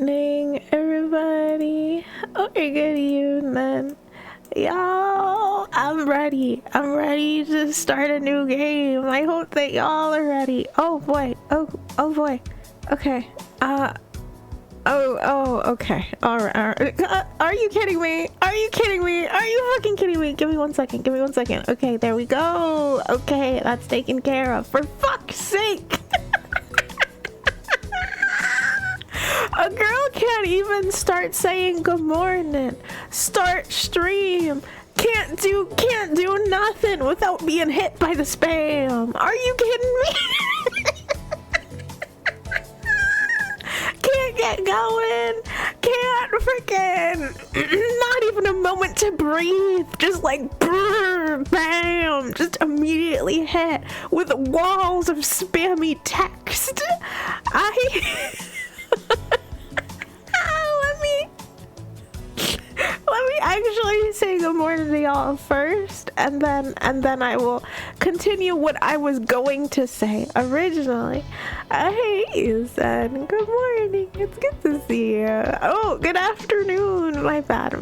morning, everybody. Oh, good evening. Y'all, I'm ready. I'm ready to start a new game. I hope that y'all are ready. Oh boy. Oh boy. Okay. Okay. All right. Are you kidding me? Are you kidding me? Are you fucking kidding me? Give me 1 second. Give me 1 second. Okay, there we go. Okay, that's taken care of. For fuck's sake. A girl can't even start saying good morning, start stream, can't do nothing without being hit by the spam. Are you kidding me? Can't get going, can't freaking, not even a moment to breathe, just like brrr, bam, just immediately hit with walls of spammy text. Let me actually say good morning to y'all first, and then I will continue what I was going to say originally. Hey, you said good morning. It's good to see you. Oh, good afternoon. My bad.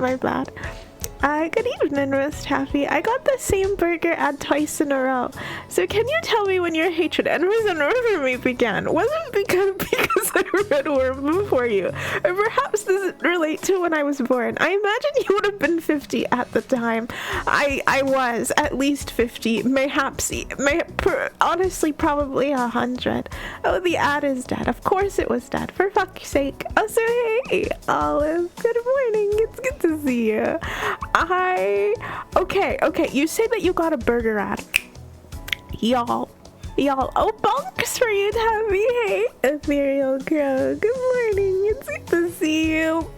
Good evening, Miss Taffy. I got the same burger ad twice in a row. So can you tell me when your hatred and resentment for me began? Was it because I read Worm before you? Or perhaps does it relate to when I was born? I imagine you would have been 50 at the time. I was at least 50, honestly, probably 100. Oh, the ad is dead. Of course it was dead. For fuck's sake. Oh, so hey, Olive. Good morning. It's good to see you. Okay, you say that you got a burger ad. Y'all, oh, bonks for you, Tabby. Hey, Ethereal Crow, good morning, it's good to see you.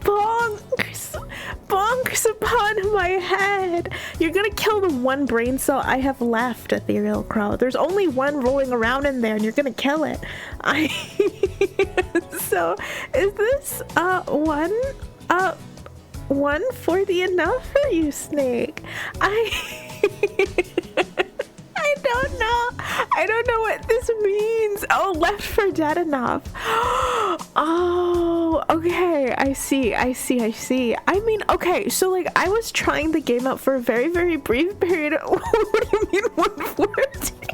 Bonks upon my head. You're gonna kill the one brain cell I have left, Ethereal Crow. There's only one rolling around in there and you're gonna kill it. So, is this, 140 enough for you, Snake? I don't know what this means. Oh, Left 4 Dead enough. Oh, okay. I see. I mean, okay, so like I was trying the game out for a very, very brief period. What do you mean 140?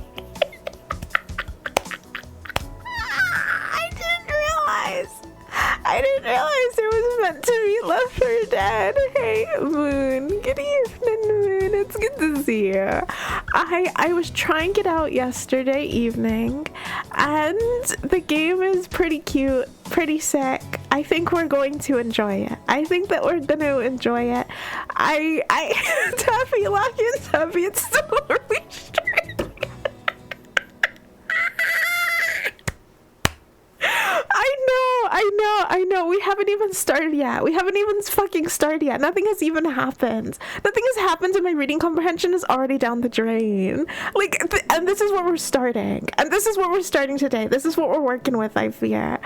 I didn't realize it was meant to be Left 4 Dead. Hey, Moon. Good evening, Moon. It's good to see you. I was trying it out yesterday evening, and the game is pretty cute, pretty sick. I think we're going to enjoy it. Taffy, lock in, Taffy. It's still early stream. I know. We haven't even started yet. Nothing has even happened. And my reading comprehension is already down the drain. And this is what we're starting. And this is what we're starting today. This is what we're working with, I fear.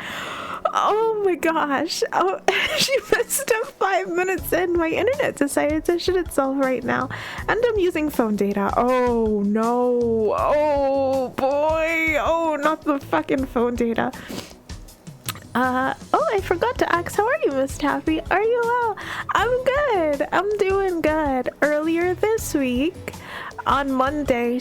Oh my gosh. Oh, she messed up 5 minutes in. My internet decided to shit itself right now. And I'm using phone data. Oh no. Oh boy. Oh, not the fucking phone data. Oh, I forgot to ask, how are you, Miss Taffy? Are you well? I'm good. I'm doing good. Earlier this week, on Monday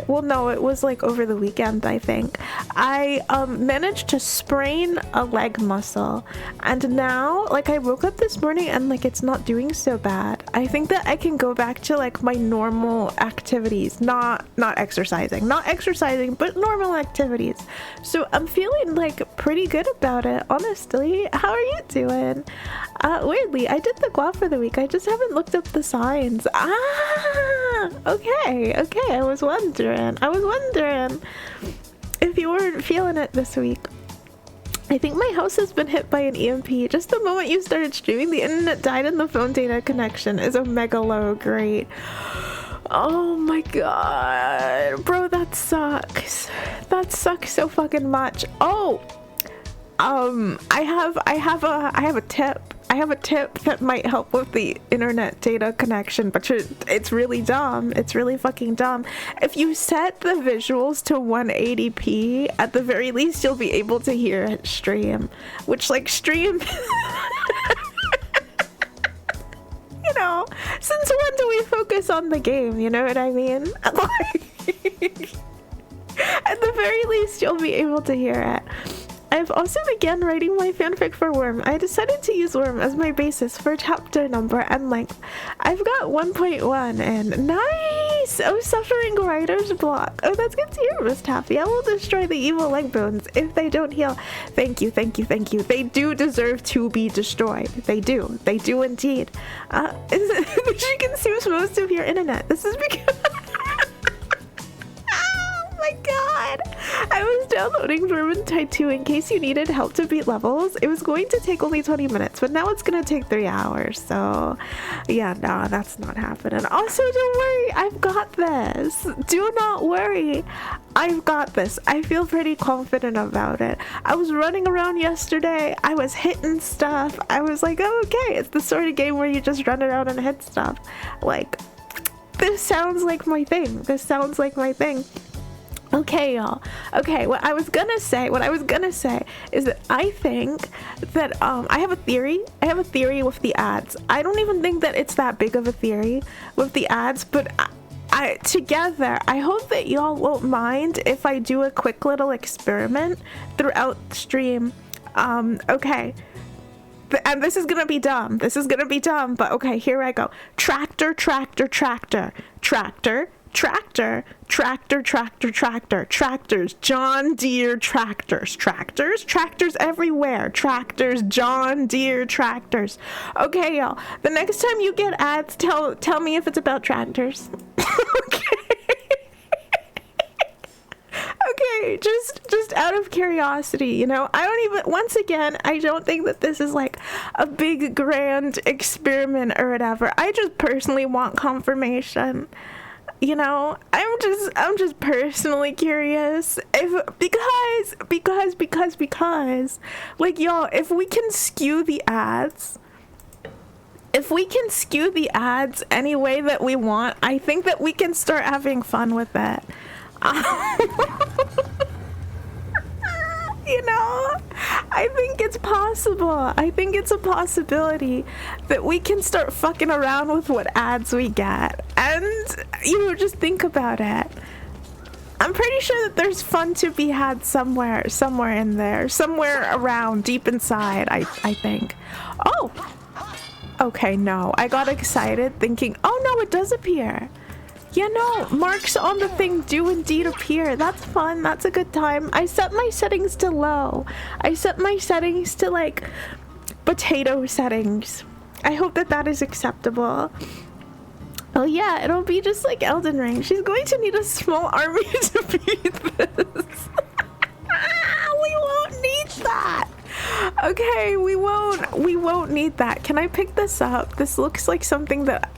well, no, it was like over the weekend, I think. I managed to sprain a leg muscle, and now, like, I woke up this morning and like it's not doing so bad. I think that I can go back to like my normal activities, not exercising, but normal activities. So I'm feeling like pretty good about it, honestly. How are you doing? Weirdly, I did the guap for the week. I just haven't looked up the signs. Okay, I was wondering if you weren't feeling it this week. I think my house has been hit by an EMP. Just the moment you started streaming, the internet died and the phone data connection is omega low. Great. Oh my god, bro, that sucks so fucking much. Oh, I have a tip. I have a tip that might help with the internet data connection, but it's really dumb. It's really fucking dumb. If you set the visuals to 180p, at the very least you'll be able to hear it stream, which like stream you know, since when do we focus on the game, you know what I mean? At the very least you'll be able to hear it. I've also began writing my fanfic for Worm. I decided to use Worm as my basis for chapter number and length. I've got 1.1 and nice! Oh, suffering writer's block. Oh, that's good to hear, Miss Taffy. I will destroy the evil leg bones if they don't heal. Thank you, thank you, thank you. They do deserve to be destroyed. They do. They do indeed. She consumes most of your internet. This is because... Oh my god! I was downloading Vermintide 2 in case you needed help to beat levels. It was going to take only 20 minutes, but now it's gonna take 3 hours. So yeah, no, that's not happening. Also, don't worry, I've got this. Do not worry. I've got this. I feel pretty confident about it. I was running around yesterday. I was hitting stuff. I was like, oh, okay, it's the sort of game where you just run around and hit stuff. Like, this sounds like my thing. This sounds like my thing. Okay, y'all. Okay, what I was gonna say is that I think that I have a theory. I have a theory with the ads. I don't even think that it's that big of a theory with the ads, but together, I hope that y'all won't mind if I do a quick little experiment throughout the stream. Okay. And this is gonna be dumb. This is gonna be dumb, but okay, here I go. Tractor, tractor, tractor, tractor. Tractor, tractor, tractor, tractor, tractors, John Deere tractors, tractors everywhere, tractors, John Deere tractors. Okay, y'all, the next time you get ads, tell me if it's about tractors. Okay, just out of curiosity, you know, I don't even, once again, I don't think that this is like a big grand experiment or whatever. I just personally want confirmation. You know, I'm just personally curious because like, y'all, if we can skew the ads any way that we want, I think that we can start having fun with it. You know, I think it's possible. I think it's a possibility that we can start fucking around with what ads we get. And, you know, just think about it. I'm pretty sure that there's fun to be had somewhere in there. Somewhere around, deep inside, I think. Oh! Okay, no. I got excited thinking, oh no, it does appear. You know, marks on the thing do indeed appear. That's fun. That's a good time. I set my settings to low. I set my settings to like potato settings. I hope that that is acceptable. Oh yeah, it'll be just like Elden Ring. She's going to need a small army to beat this. We won't need that. Okay, we won't need that. Can I pick this up? This looks like something that,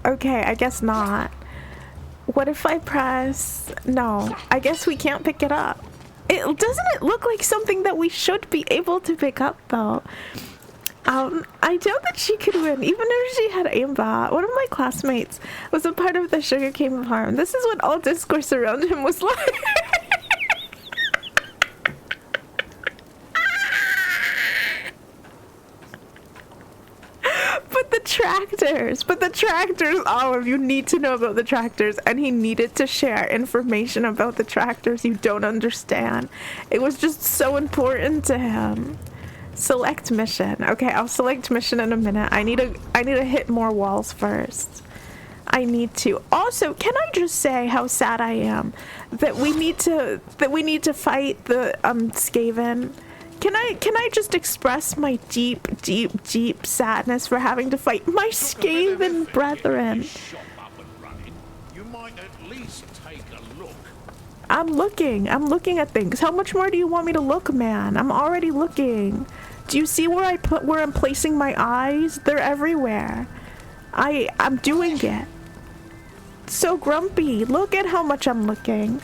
okay, I guess not. What if I press, no, I guess we can't pick it up. Doesn't it look like something that we should be able to pick up though? I doubt that she could win, even if she had aimbot. One of my classmates was a part of the sugarcane farm. This is what all discourse around him was like. But the tractors, Olive, you need to know about the tractors, and he needed to share information about the tractors you don't understand. It was just so important to him. Select mission. Okay, I'll select mission in a minute. I need to hit more walls first. I need to. Also, can I just say how sad I am that we need to fight the Skaven? Can I just express my deep sadness for having to fight my Skaven brethren? You might at least take a look. I'm looking at things. How much more do you want me to look, man? I'm already looking. Do you see where I'm placing my eyes? They're everywhere. I'm doing it. So grumpy. Look at how much I'm looking.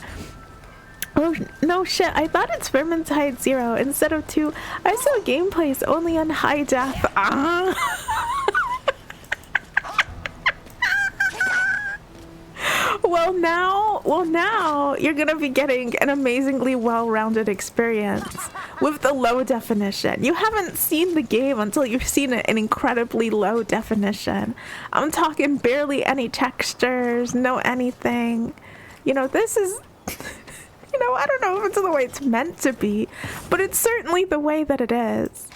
Oh, no shit. I thought it's Vermintide 0 instead of 2. I saw gameplays only on high def. Well now you're gonna be getting an amazingly well-rounded experience with the low definition. You haven't seen the game until you've seen it in incredibly low definition. I'm talking barely any textures, no anything. You know, this is, you know, I don't know if it's the way it's meant to be, but it's certainly the way that it is.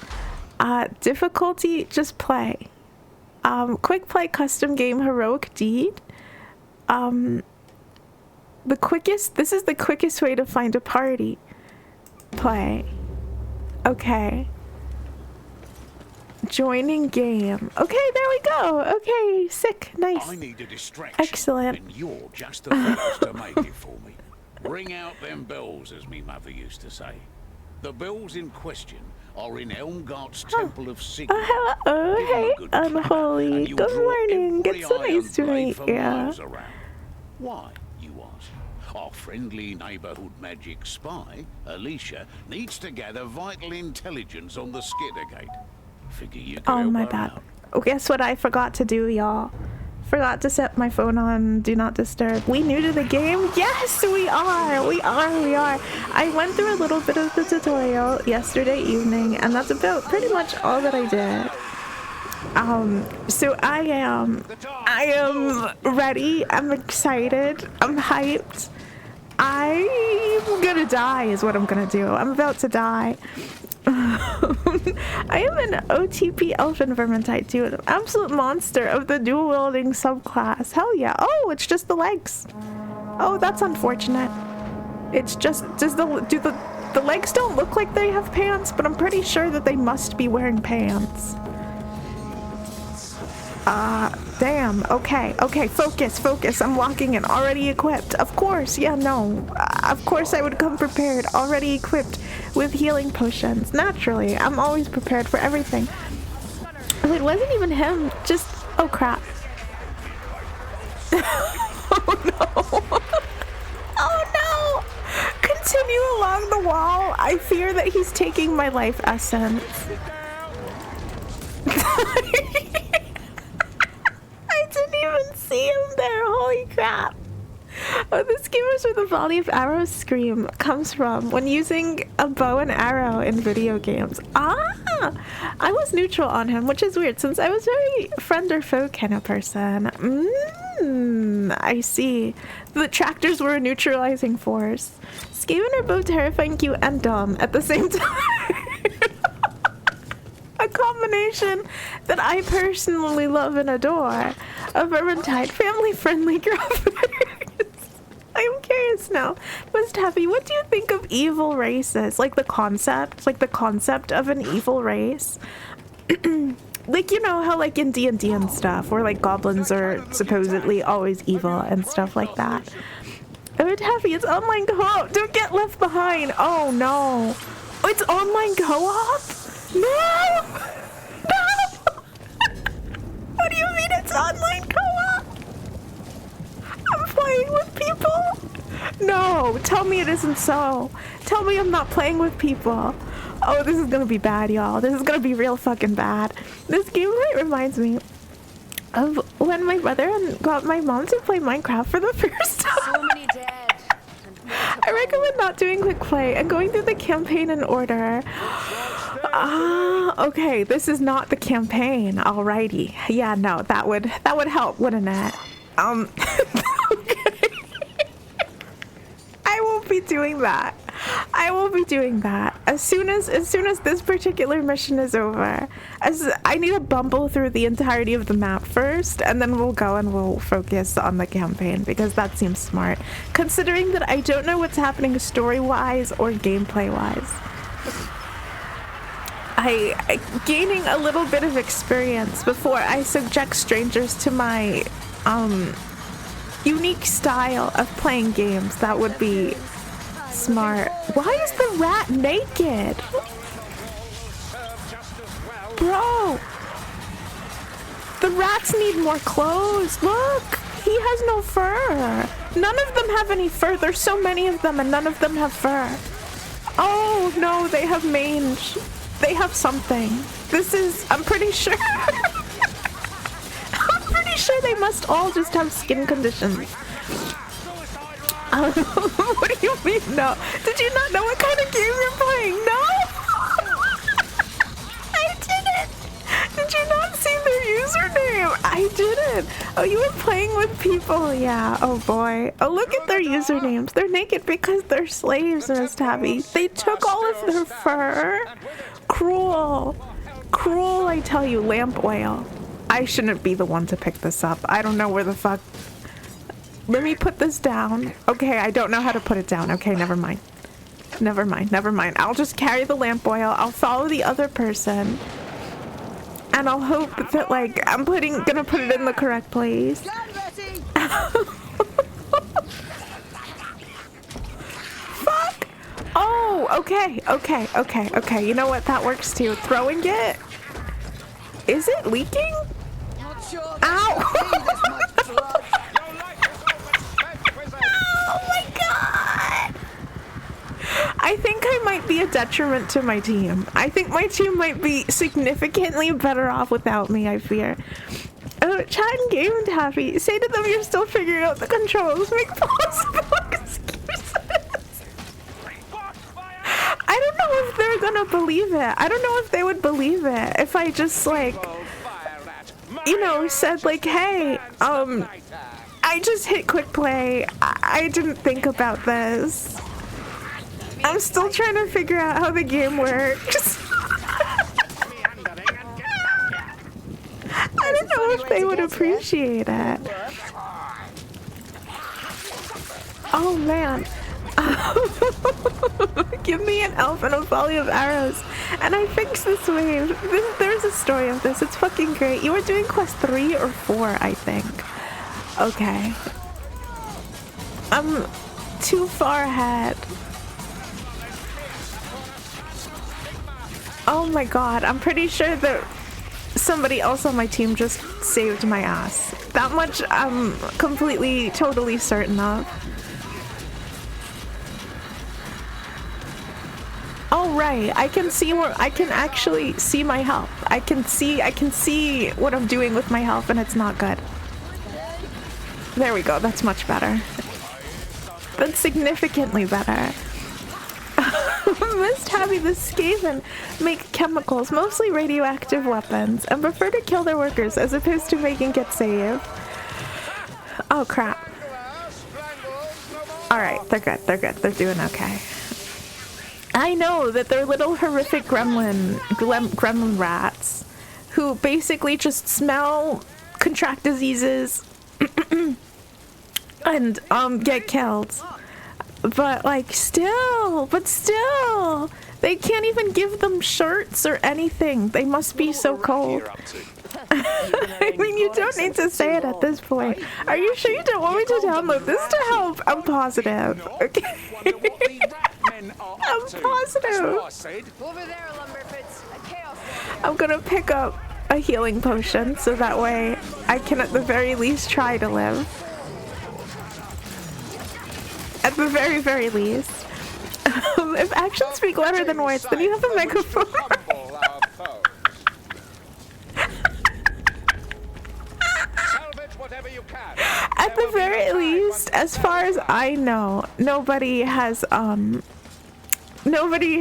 Difficulty, just play. Quick play, custom game, heroic deed. This is the quickest way to find a party. Play. Okay. Joining game. Okay, there we go. Okay, sick, nice. I need a distraction. Excellent. And you're just the first to make it for me. Ring out them bells, as me mother used to say. The bells in question are in Elmgart's Temple of Sigmar. Hello, hey, unholy. Good morning. It's so nice to meet you. Why, you ask? Our friendly neighborhood magic spy, Alicia, needs to gather vital intelligence on the Skittergate. Figure you go. Oh, my bad. Oh, guess what I forgot to do, y'all? Forgot to set my phone on do not disturb. We new to the game? Yes, we are. We are. I went through a little bit of the tutorial yesterday evening, and that's about pretty much all that I did. So I am ready. I'm excited. I'm hyped. I'm gonna die is what I'm gonna do. I'm about to die. I am an OTP Elfin Vermintide too, an absolute monster of the dual wielding subclass. Hell yeah. Oh, it's just the legs. Oh, that's unfortunate. It's just, the legs don't look like they have pants, but I'm pretty sure that they must be wearing pants. Damn. Okay, focus. I'm walking in, already equipped. Of course, yeah, no. Of course I would come prepared, already equipped with healing potions. Naturally, I'm always prepared for everything. Oh, it wasn't even him, just, oh crap. Oh no. Oh no! Continue along the wall. I fear that he's taking my life essence. I didn't even see him there, holy crap. Oh, this game is where the volley of arrows scream comes from when using a bow and arrow in video games. I was neutral on him, which is weird since I was very friend or foe kind of person. I see. The tractors were a neutralizing force. Skaven are both terrifying, cute, and dumb at the same time. A combination that I personally love and adore. A Vermintide family-friendly graphics. I'm curious now. Most happy, what do you think of evil races? Like the concept of an evil race? Like, you know how like in D&D and stuff, where like goblins are supposedly always evil and stuff like that. Oh, happy, it's online co-op. Don't get left behind. Oh no. Oh, it's online co-op? No! No! What do you mean it's online co-op? I'm playing with people? No, tell me it isn't so. Tell me I'm not playing with people. Oh, this is gonna be bad, y'all. This is gonna be real fucking bad. This game reminds me of when my brother got my mom to play Minecraft for the first time. So many dead. I recommend not doing quick play and going through the campaign in order. Okay, this is not the campaign. Alrighty. Yeah, no, that would help, wouldn't it? Okay. I won't be doing that. I will be doing that as soon as this particular mission is over. As I need to bumble through the entirety of the map first, and then we'll go and we'll focus on the campaign because that seems smart. Considering that I don't know what's happening story-wise or gameplay-wise. I gaining a little bit of experience before I subject strangers to my unique style of playing games. That would be smart. Why is the rat naked? Bro, the rats need more clothes. Look, he he has no fur. None of them have any fur. There's so many of them and none of them have fur. Oh no, they have mange. They have something. This is, I'm pretty sure. I'm pretty sure they must all just have skin conditions. What do you mean no? Did you not know what kind of game you're playing? No? I didn't. Did you not see their username? I didn't. Oh, you were playing with people. Yeah. Oh boy. Oh, look at their usernames. They're naked because they're slaves, Miss Tabby. They took all of their fur. Cruel. Cruel, I tell you. Lamp oil. I shouldn't be the one to pick this up. I don't know where the fuck. Let me put this down. Okay, I don't know how to put it down. Okay, never mind. Never mind, never mind. I'll just carry the lamp oil. I'll follow the other person. And I'll hope that, like, I'm gonna put it in the correct place. Fuck! Oh, okay. You know what? That works too. Throwing it? Is it leaking? Ow! Oh my god! I think I might be a detriment to my team. I think my team might be significantly better off without me, I fear. Oh, chat and game and happy. Say to them you're still figuring out the controls. Make possible excuses. I don't know if they're gonna believe it. I don't know if they would believe it if I just, like, you know, said like, hey, I just hit quick play. I didn't think about this. I'm still trying to figure out how the game works. I don't know if they would appreciate it. Oh man. Give me an elf and a volley of arrows and I fix this wave. There's a story of this. It's fucking great. You were doing quest 3 or 4, I think. Okay. I'm too far ahead. Oh my god, I'm pretty sure that somebody else on my team just saved my ass. That much I'm completely, totally certain of. Oh right, I can see where I can actually see my health. I can see what I'm doing with my health and it's not good. There we go, that's much better. That's significantly better. Miss Tabby the Skaven make chemicals, mostly radioactive weapons, and prefer to kill their workers as opposed to making it safe. Oh crap. Alright, they're good, they're doing okay. I know that they're little horrific gremlin rats who basically just smell, contract diseases, and get killed. But like still, they can't even give them shirts or anything. They must be so cold. I mean, you don't need to say it at this point. Are you sure you don't want me to download this to help? I'm positive. Okay. I'm positive. I'm gonna pick up a healing potion so that way I can at the very least try to live. At the very, very least. If actions speak louder than words, then you have a megaphone. At the very least, as far as I know, nobody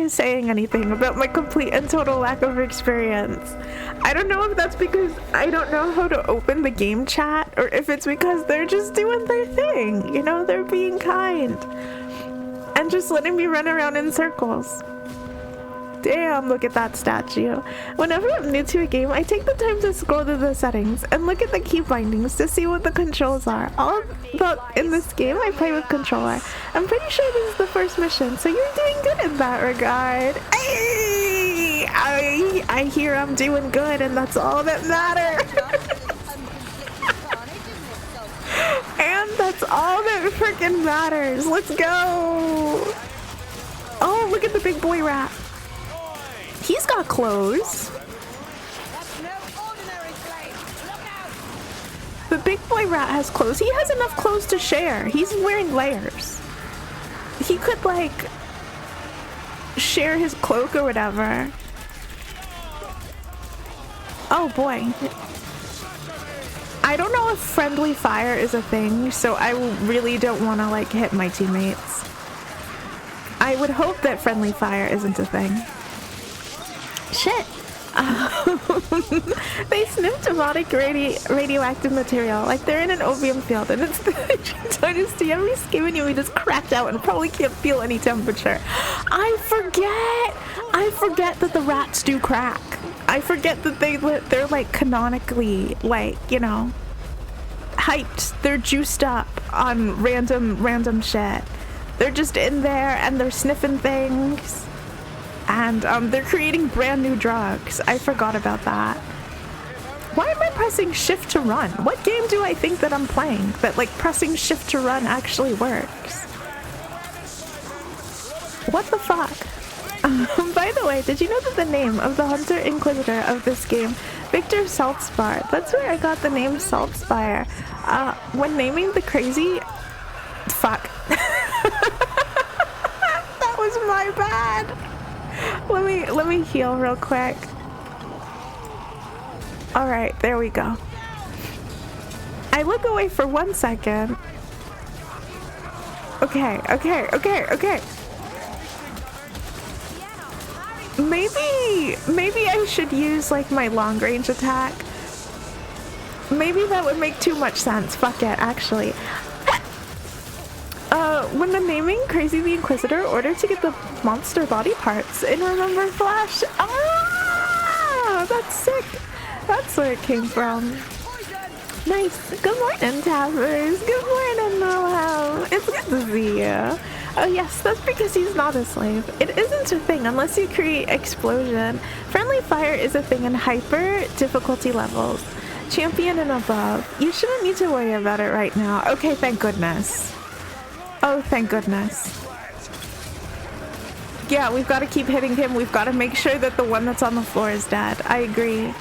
is saying anything about my complete and total lack of experience. I don't know if that's because I don't know how to open the game chat or if it's because they're just doing their thing. You know, they're being kind and just letting me run around in circles. Damn, look at that statue. Whenever I'm new to a game, I take the time to scroll through the settings and look at the key bindings to see what the controls are. In this game, I play with controller. I'm pretty sure this is the first mission, so you're doing good in that regard. Hey! I hear I'm doing good, and that's all that matters. And that's all that freaking matters. Let's go! Oh, look at the big boy rat. He's got clothes. The big boy rat has clothes. He has enough clothes to share. He's wearing layers. He could, like, share his cloak or whatever. Oh boy. I don't know if friendly fire is a thing, so I really don't want to, like, hit my teammates. I would hope that friendly fire isn't a thing. Shit. They sniffed demonic radioactive material, like they're in an opium field, and it's the ancient dynasty. Every skin in you just cracked out and probably can't feel any temperature. I forget that the rats do crack. I forget that they're like canonically, like, you know, hyped. They're juiced up on random shit. They're just in there and they're sniffing things. And they're creating brand new drugs. I forgot about that. Why am I pressing shift to run? What game do I think that I'm playing that, like, pressing shift to run actually works? What the fuck? By the way, did you know that the name of the Hunter Inquisitor of this game, Victor Saltspire, that's where I got the name Saltspire. When naming the crazy... Fuck. That was my bad. Let me heal real quick. All right, there we go. I look away for 1 second. Okay. Maybe I should use like my long range attack. Maybe that would make too much sense. Fuck it, actually. When the naming Crazy the Inquisitor, order to get the monster body parts in Remember Flash. Ah, that's sick. That's where it came from. Nice. Good morning, Tappers. Good morning, Noel. It's good to see you. Oh yes, that's because he's not a slave. It isn't a thing unless you create explosion. Friendly fire is a thing in hyper difficulty levels. Champion and above. You shouldn't need to worry about it right now. Okay, thank goodness. Oh, thank goodness. Yeah, we've got to keep hitting him. We've got to make sure that the one that's on the floor is dead. I agree.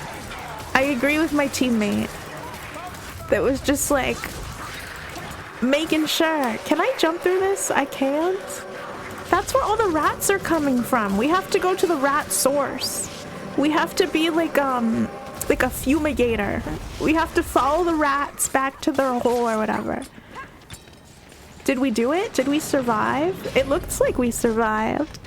I agree with my teammate. That was just like making sure. Can I jump through this? I can't. That's where all the rats are coming from. We have to go to the rat source. We have to be like a fumigator. We have to follow the rats back to their hole or whatever. Did we do it? Did we survive? It looks like we survived.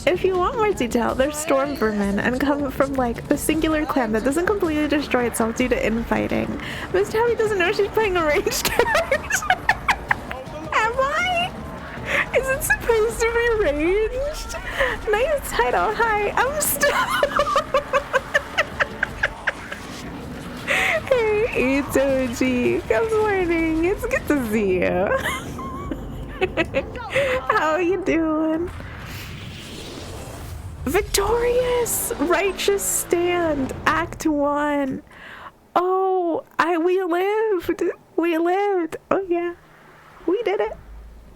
If you want more detail, there's storm vermin and come from like the singular clan that doesn't completely destroy itself due to infighting. Miss Tabby doesn't know she's playing a ranged character. Am I? Is it supposed to be ranged? Nice title. Hi, I'm still... Hey, it's OG. Good morning. It's good to see you. How are you doing? Victorious! Righteous stand. Act 1. Oh, we lived. We lived. Oh, yeah. We did it.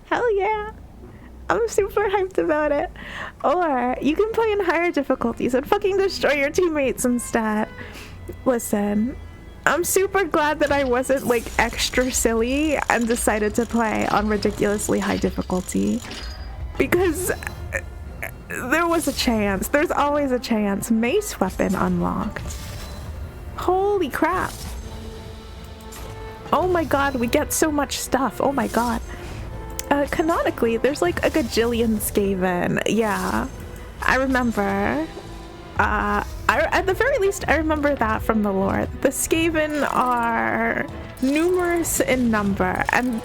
Hell yeah. I'm super hyped about it. Or you can play in higher difficulties and fucking destroy your teammates instead. Listen, I'm super glad that I wasn't like extra silly and decided to play on ridiculously high difficulty, because there was a chance. There's always a chance. Mace weapon unlocked. Holy crap. Oh my god, we get so much stuff. Oh my god. Canonically, there's like a gajillion Skaven. Yeah, I remember. At the very least, I remember that from the lore. The Skaven are numerous in number, and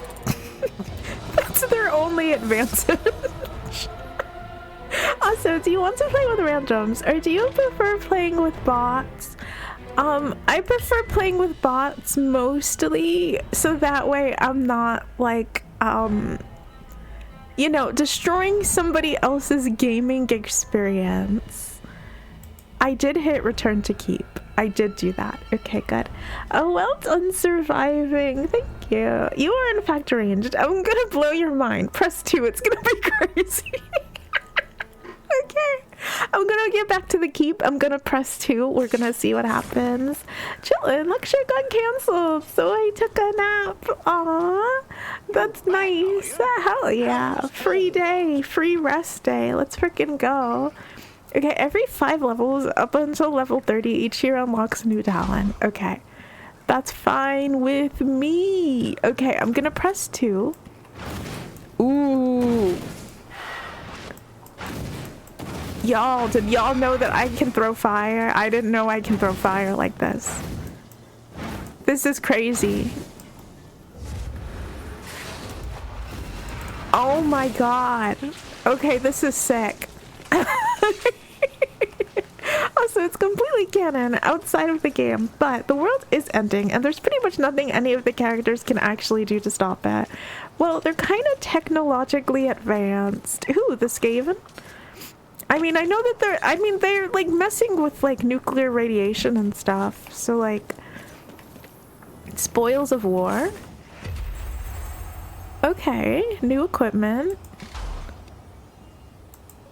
that's their only advantage. Also, do you want to play with randoms, or do you prefer playing with bots? I prefer playing with bots mostly, so that way I'm not like, you know, destroying somebody else's gaming experience. I did hit return to keep. I did do that. Okay, good. Oh, well done surviving. Thank you. You are in fact ranged. I'm gonna blow your mind. Press 2. It's gonna be crazy. Okay. I'm gonna get back to the keep. I'm gonna press 2. We're gonna see what happens. Chillin', lecture got canceled, so I took a nap. Aw, that's nice. Hell yeah. Free day, free rest day. Let's freaking go. Okay, every 5 levels up until level 30, each year unlocks a new talent. Okay, that's fine with me. Okay, I'm gonna press 2. Ooh. Y'all, did y'all know that I can throw fire? I didn't know I can throw fire like this. This is crazy. Oh my god. Okay, this is sick. Also, it's completely canon outside of the game, but the world is ending and there's pretty much nothing any of the characters can actually do to stop it. Well, they're kind of technologically advanced. Ooh, the Skaven? I mean, I know that they're like messing with like nuclear radiation and stuff. So like spoils of war. Okay, new equipment.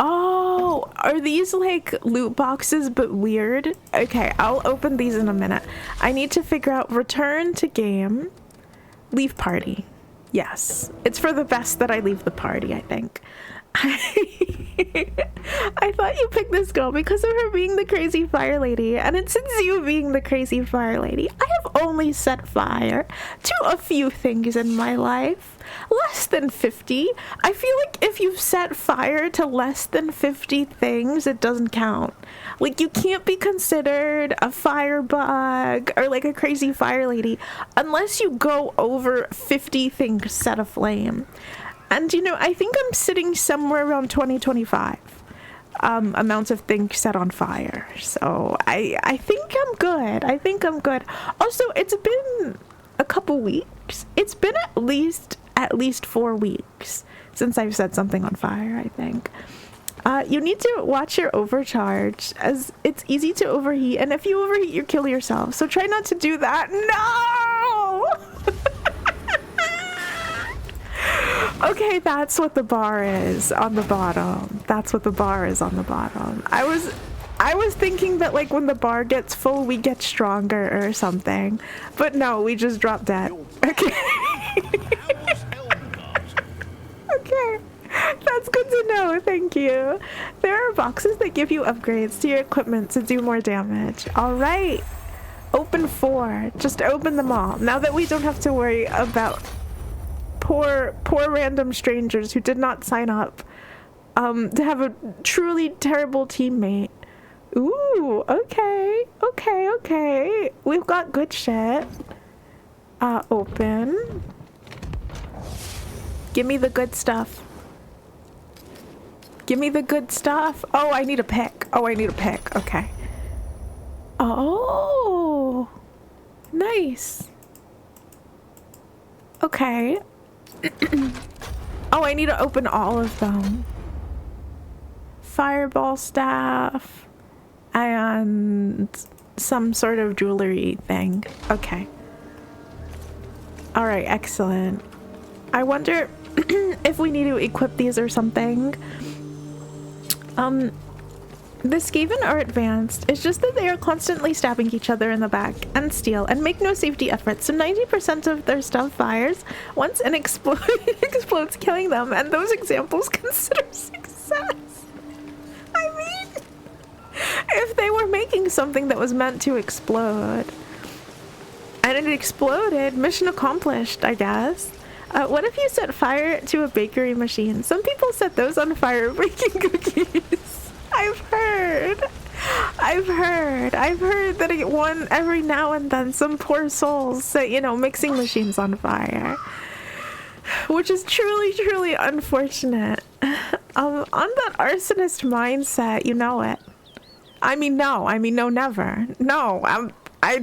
Oh, are these like loot boxes but weird? Okay, I'll open these in a minute. I need to figure out return to game, leave party. Yes, it's for the best that I leave the party, I think. I thought you picked this girl because of her being the crazy fire lady, and it's since you being the crazy fire lady. I have only set fire to a few things in my life. Less than 50. I feel like if you've set fire to less than 50 things, it doesn't count. Like, you can't be considered a firebug or like a crazy fire lady unless you go over 50 things set aflame. And you know, I think I'm sitting somewhere around 20-25 amounts of things set on fire. So I think I'm good. I think I'm good. Also, it's been a couple weeks. It's been at least 4 weeks since I've set something on fire, I think. You need to watch your overcharge, as it's easy to overheat, and if you overheat, you kill yourself. So try not to do that. No! Okay, that's what the bar is on the bottom. That's what the bar is on the bottom. I was thinking that like when the bar gets full, we get stronger or something. But no, we just drop dead. Okay. Okay. That's good to know, thank you. There are boxes that give you upgrades to your equipment to do more damage. Alright. Open 4. Just open them all. Now that we don't have to worry about poor random strangers who did not sign up to have a truly terrible teammate. Ooh, okay. We've got good shit. Open. Give me the good stuff. Give me the good stuff. Oh, I need a pick. Okay. Oh, nice. Okay. Oh, I need to open all of them. Fireball staff and some sort of jewelry thing. Okay. All right, excellent. I wonder if we need to equip these or something. The Skaven are advanced. It's just that they are constantly stabbing each other in the back and steal and make no safety efforts. So 90% of their stuff fires once and explodes, killing them. And those examples consider success. I mean, if they were making something that was meant to explode and it exploded, mission accomplished, I guess. What if you set fire to a bakery machine? Some people set those on fire making cookies. I've heard that every now and then some poor souls set, you know, mixing machines on fire, which is truly unfortunate. On that arsonist mindset, you know it. I mean, no, never. No, I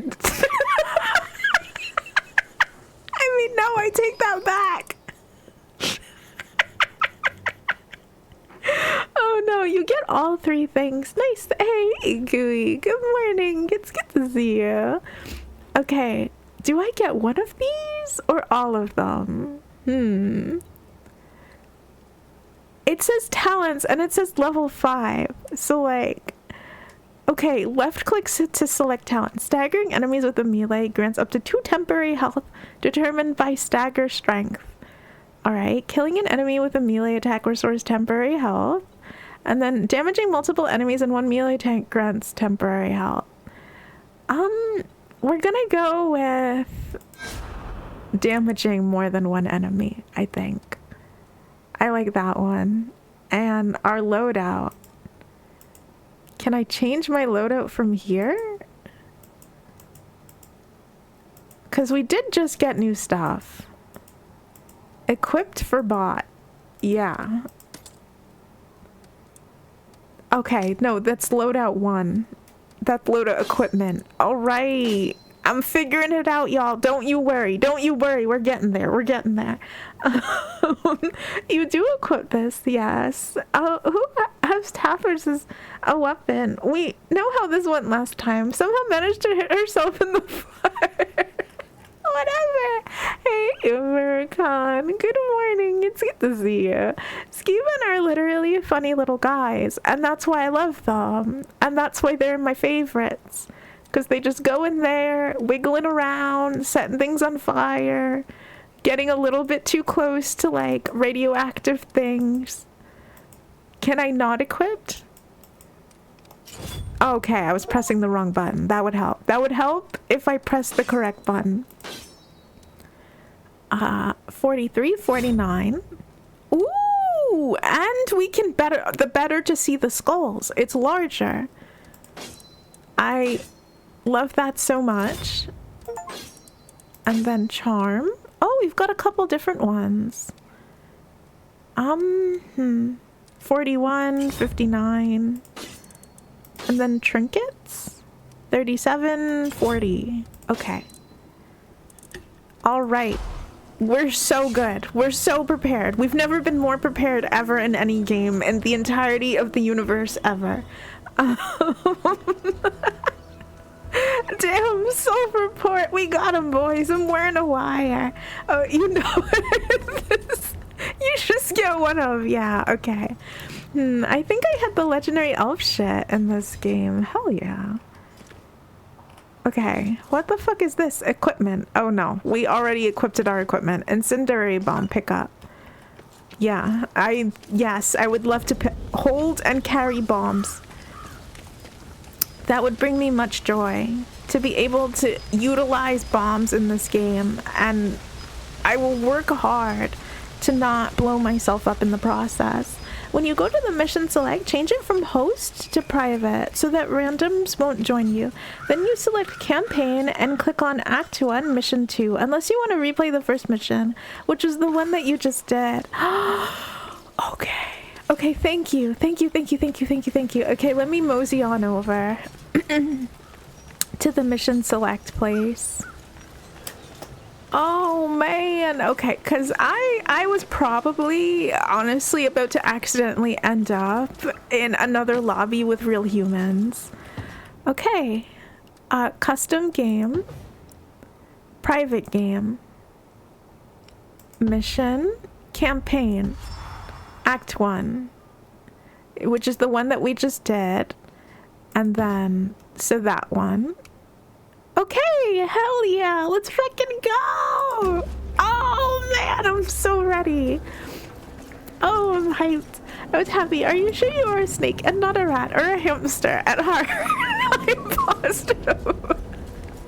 mean, no, I take that back. Oh no, you get all 3 things. Nice. Hey, Gooey. Good morning. It's good to see you. Okay, do I get one of these or all of them? It says talents and it says level 5. So like, okay, left click to select talent. Staggering enemies with a melee grants up to 2 temporary health determined by stagger strength. Alright, killing an enemy with a melee attack restores temporary health. And then damaging multiple enemies in one melee tank grants temporary health. We're gonna go with damaging more than one enemy, I think. I like that one. And our loadout. Can I change my loadout from here? Because we did just get new stuff. Equipped for bot. Yeah. Okay, no, that's loadout 1. That's loadout equipment. Alright. I'm figuring it out, y'all. Don't you worry. Don't you worry. We're getting there. We're getting there. You do equip this, yes. Who has Taffers as a weapon? We know how this went last time. Somehow managed to hit herself in the fire. Whatever. Hey, Americon. Good morning. It's good to see you. Skeeven are literally funny little guys, and that's why I love them. And that's why they're my favorites. Because they just go in there, wiggling around, setting things on fire, getting a little bit too close to, like, radioactive things. Can I not equip? Okay, I was pressing the wrong button. That would help. That would help if I pressed the correct button. 43, 49. Ooh, and we can better to see the skulls. It's larger. I love that so much. And then charm. Oh, we've got a couple different ones. 41, 59. And then trinkets. 37, 40. Okay. All right. We're so good. We're so prepared. We've never been more prepared ever in any game in the entirety of the universe ever. Damn, self-report. We got him, boys. I'm wearing a wire. Oh, you know this. You just get one of, yeah, okay. I think I had the legendary elf shit in this game. Hell yeah. Okay, what the fuck is this? Equipment. Oh no, we already equipped our equipment. Incendiary bomb pickup. Yeah, yes, I would love to hold and carry bombs. That would bring me much joy to be able to utilize bombs in this game, and I will work hard to not blow myself up in the process. When you go to the mission select, change it from host to private so that randoms won't join you. Then you select campaign and click on Act 1, Mission 2, unless you want to replay the first mission, which is the one that you just did. Okay. Okay, thank you. Thank you, thank you, thank you, thank you, thank you. Okay, let me mosey on over to the mission select place. Oh man, okay, because I was probably honestly about to accidentally end up in another lobby with real humans. Okay, custom game, private game, mission, campaign, Act 1, which is the one that we just did, and then, so that one. Okay, hell yeah, let's freaking go! Oh man, I'm so ready. Oh, I'm hyped. I was happy. Are you sure you are a snake and not a rat or a hamster at heart? I'm positive.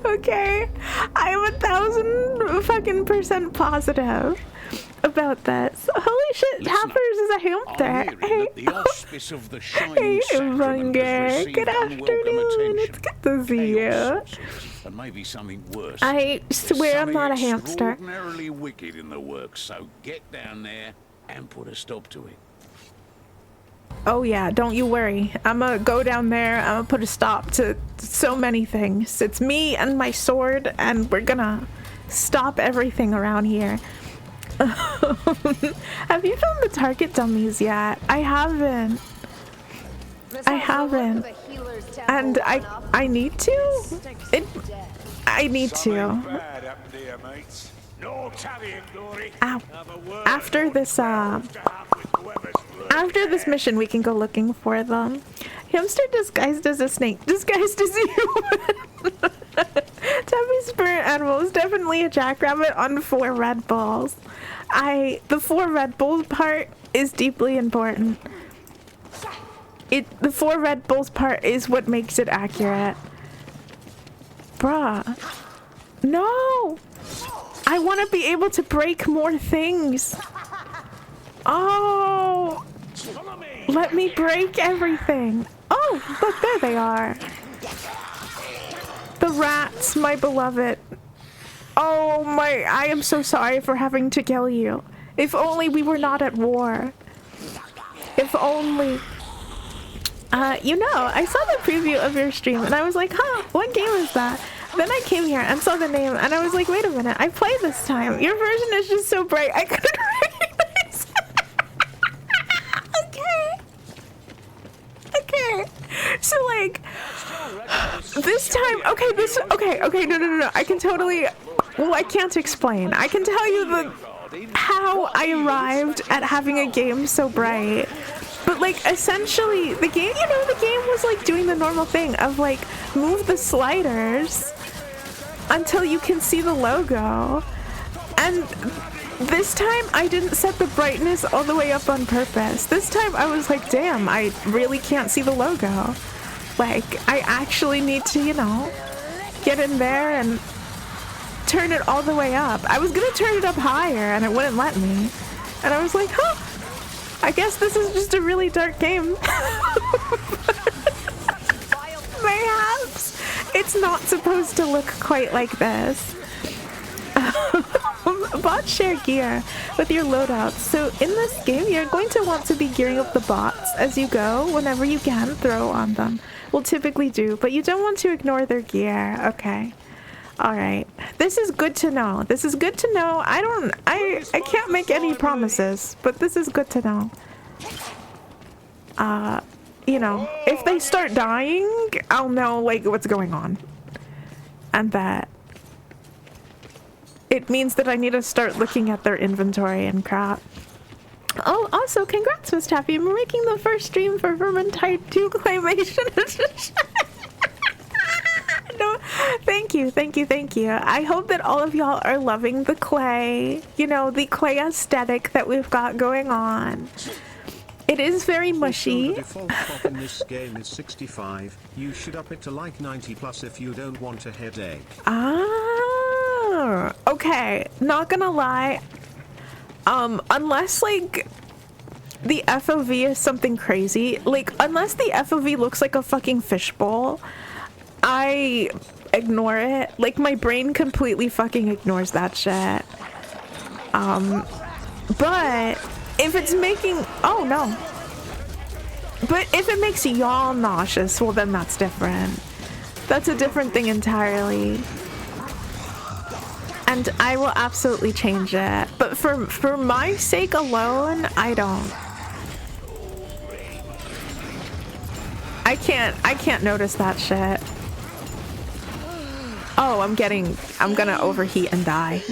Okay, I'm 1,000% positive about this. Holy shit, Tappers is a hamster. Hey, hey, Bunger. Good afternoon. It's good to see you. And maybe something worse. I swear I'm not a hamster. Extraordinarily wicked in the works, so get down there and put a stop to it. Oh yeah, don't you worry. I'm gonna go down there. I'm gonna put a stop to so many things. It's me and my sword, and we're gonna stop everything around here. Have you found the target dummies yet? I haven't. I haven't. And I need to? I need to. Ow. After this After this mission, we can go looking for them. Hamster disguised as a snake, disguised as you. Tammy's spirit animal is definitely a jackrabbit on 4 Red Bulls. The 4 Red Bulls part is deeply important. The 4 Red Bulls part is what makes it accurate. Bruh. No! I want to be able to break more things. Oh! Let me break everything. Oh, look, there they are. The rats, my beloved. Oh my, I am so sorry for having to kill you. If only we were not at war. If only. You know, I saw the preview of your stream and I was like, huh, what game is that? Then I came here and saw the name and I was like, wait a minute, I played this time. Your version is just so bright, I couldn't recognize it. Okay. So like, this time, okay, no. I can totally, well, I can't explain. I can tell you how I arrived at having a game so bright. But like essentially the game, the game was like doing the normal thing of like move the sliders until you can see the logo. And this time I didn't set the brightness all the way up on purpose. This time I was like, damn, I really can't see the logo. Like I actually need to, get in there and turn it all the way up. I was gonna turn it up higher and it wouldn't let me. And I was like, huh. I guess this is just a really dark game. Perhaps it's not supposed to look quite like this. Bots share gear with your loadouts. So in this game, you're going to want to be gearing up the bots as you go whenever you can throw on them. Well, typically do, but you don't want to ignore their gear. Okay. All right. This is good to know. This is good to know. I can't make any promises, but this is good to know. If they start dying, I'll know like what's going on. And that it means that I need to start looking at their inventory and crap. Oh, also congrats, Miss Taffy. I'm making the first stream for Vermintide 2 claymation. No, thank you. I hope that all of y'all are loving the clay, the clay aesthetic that we've got going on. It is very mushy. The default pop in this game is 65. You should up it to like 90 plus if you don't want a headache. Ah, okay. Not gonna lie. Unless like the FOV is something crazy, like unless the FOV looks like a fucking fishbowl, I ignore it. Like my brain completely fucking ignores that shit. But if it's making, oh no. But if it makes y'all nauseous, well then that's different. That's a different thing entirely. And I will absolutely change it. But for my sake alone, I don't. I can't notice that shit. Oh, I'm gonna overheat and die.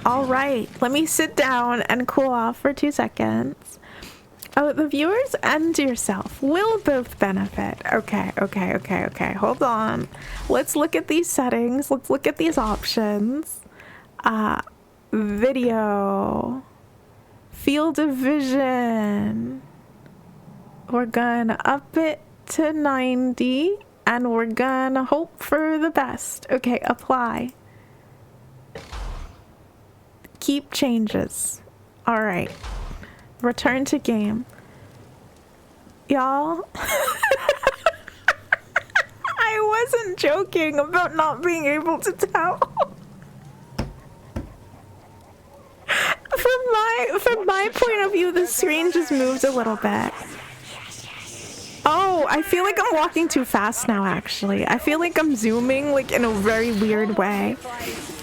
All right, let me sit down and cool off for 2 seconds. Oh, the viewers and yourself will both benefit. Okay. Hold on. Let's look at these settings. Let's look at these options. Video. Field of vision. We're gonna up it to 90 and we're gonna hope for the best. Okay, apply. Keep changes. All right. Return to game. Y'all. I wasn't joking about not being able to tell. From my point of view, the screen just moves a little bit. Oh, I feel like I'm walking too fast now, actually. I feel like I'm zooming, like, in a very weird way.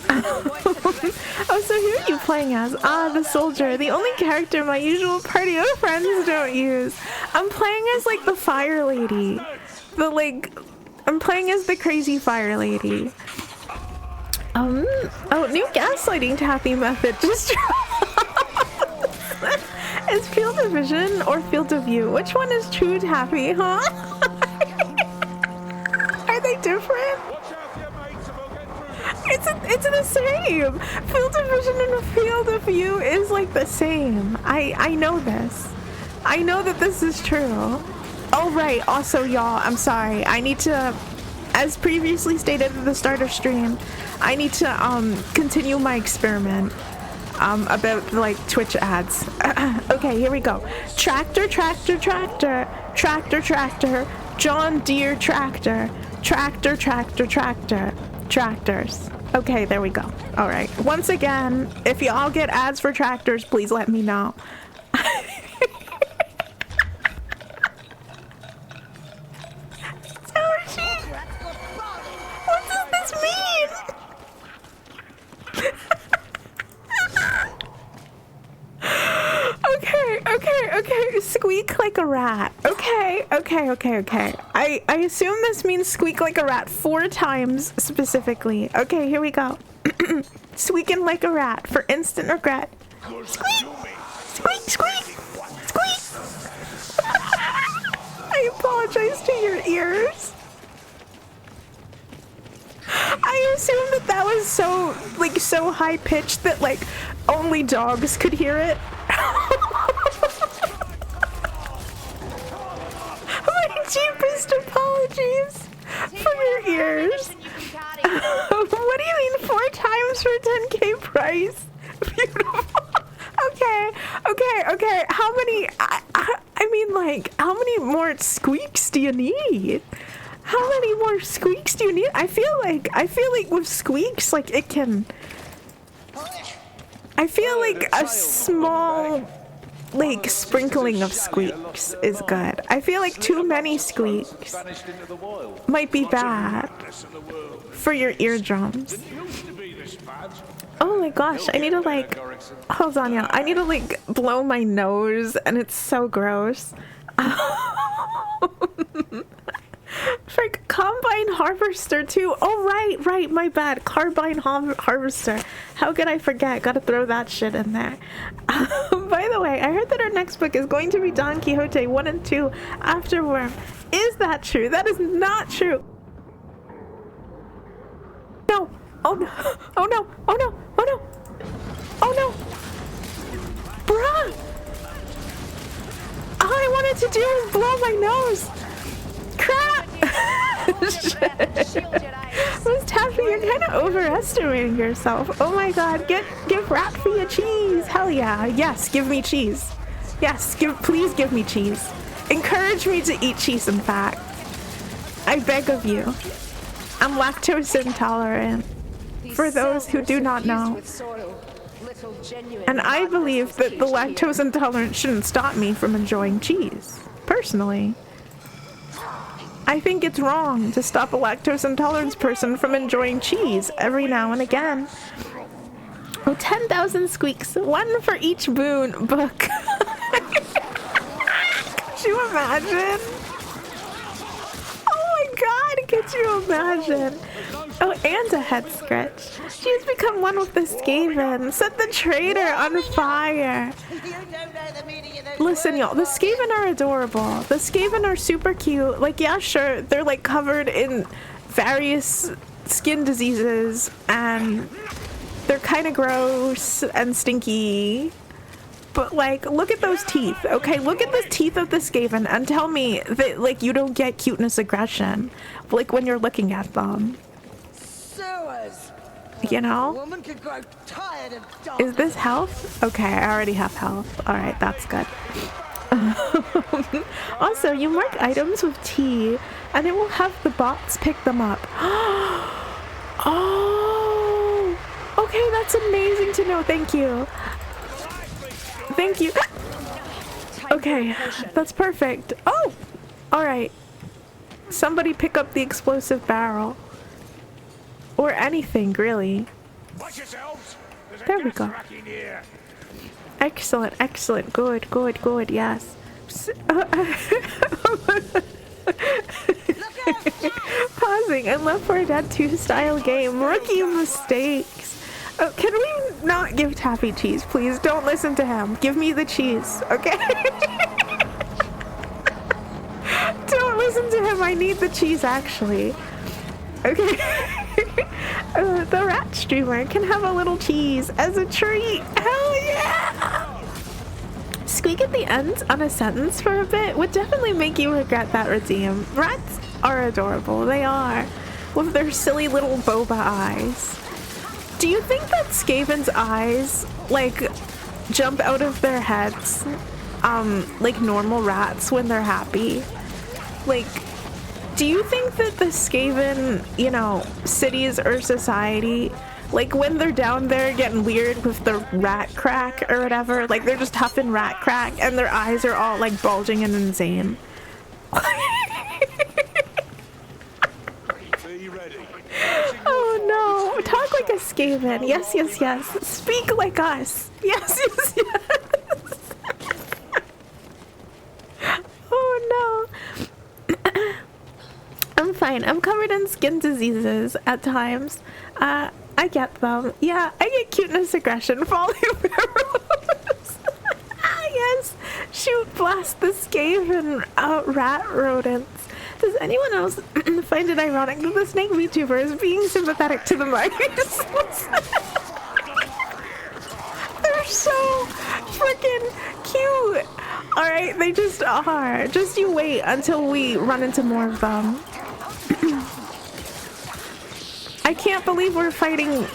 Oh, so who are you playing as? Ah, the soldier. The only character my usual party of friends don't use. I'm playing as, like, the fire lady. I'm playing as the crazy fire lady. Oh, new gaslighting tapping method. Just is field of vision or field of view? Which one is true tappy, huh? Are they different? It's the same. Field of vision and a field of view is like the same. I know this. I know that this is true. Oh right. Also, y'all, I'm sorry. I need to, as previously stated at the start of stream, I need to continue my experiment about like Twitch ads. Okay, here we go. Tractor, tractor, tractor, tractor, tractor, John Deere tractor, tractor, tractor, tractor, tractors. Okay, there we go. All right. Once again, if y'all get ads for tractors, please let me know. What does this mean? Okay. Squeak like a rat. Okay. I assume this means squeak like a rat 4 times specifically. Okay, here we go. Squeaking like a rat for instant regret. Squeak! Squeak! I apologize to your ears. I assumed that was so high pitched that like only dogs could hear it. My deepest apologies for your ears. What do you mean 4 times for 10k price? Beautiful. Okay. How many? I mean, like, how many more squeaks do you need? How many more squeaks do you need? I feel like with squeaks, like it can. I feel like a small, like, sprinkling of squeaks is good. I feel like too many squeaks might be bad for your eardrums. Oh my gosh, I need to like, hold on, yeah. I need to like blow my nose and it's so gross. Frick, Combine Harvester too. Oh right, my bad. Carbine Harvester. How could I forget? Gotta throw that shit in there. By the way, I heard that our next book is going to be Don Quixote 1 and 2 Afterworm. Is that true? That is not true. No. Oh no. Bruh. All I wanted to do was blow my nose. Crap! Miss Taffy, you're kind of overestimating yourself. Oh my god, give Ratfia cheese! Hell yeah! Yes, give me cheese. Yes, please give me cheese. Encourage me to eat cheese, in fact. I beg of you. I'm lactose intolerant, for those who do not know. And I believe that the lactose intolerance shouldn't stop me from enjoying cheese, personally. I think it's wrong to stop a lactose intolerance person from enjoying cheese every now and again. Oh, 10,000 squeaks, 1 for each book. Could you imagine? Oh my god, could you imagine? Oh, and a head scratch. She's become one with the Skaven. Set the traitor on fire. Listen, y'all, the Skaven are adorable. The Skaven are super cute. Like, yeah, sure, they're like covered in various skin diseases and they're kind of gross and stinky. But like, look at those teeth, okay? Look at the teeth of the Skaven and tell me that like you don't get cuteness aggression, like when you're looking at them. You know? Is this health? Okay, I already have health. Alright, that's good. Also, you mark items with T and it will have the bots pick them up. Oh! Okay, that's amazing to know. Thank you. Thank you. Okay, that's perfect. Oh! Alright. Somebody pick up the explosive barrel. Or anything, really. There we go. Excellent, excellent. Good, yes. Pausing and Left 4 Dead 2 style game. Rookie mistakes. Oh, can we not give Taffy cheese, please? Don't listen to him. Give me the cheese, okay? Don't listen to him. I need the cheese, actually. Okay. The rat streamer can have a little cheese as a treat. Hell yeah! Squeak at the end on a sentence for a bit would definitely make you regret that redeem. Rats are adorable. They are. With their silly little boba eyes. Do you think that Skaven's eyes, like, jump out of their heads, like normal rats when they're happy? Like, do you think that the Skaven, you know, cities or society, like when they're down there getting weird with the rat crack or whatever, like they're just huffing rat crack and their eyes are all like bulging and insane? Oh no, talk like a Skaven. Yes, yes, yes. Speak like us. Yes, yes, yes. Oh no. I'm fine. I'm covered in skin diseases at times. I get them. Yeah, I get cuteness, aggression, falling arrows. Yes. Shoot, blast the Skaven rat rodents. Does anyone else find it ironic that the snake VTuber is being sympathetic to the mice? They're so freaking cute. Alright, they just are. Just you wait until we run into more of them. I can't believe we're fighting.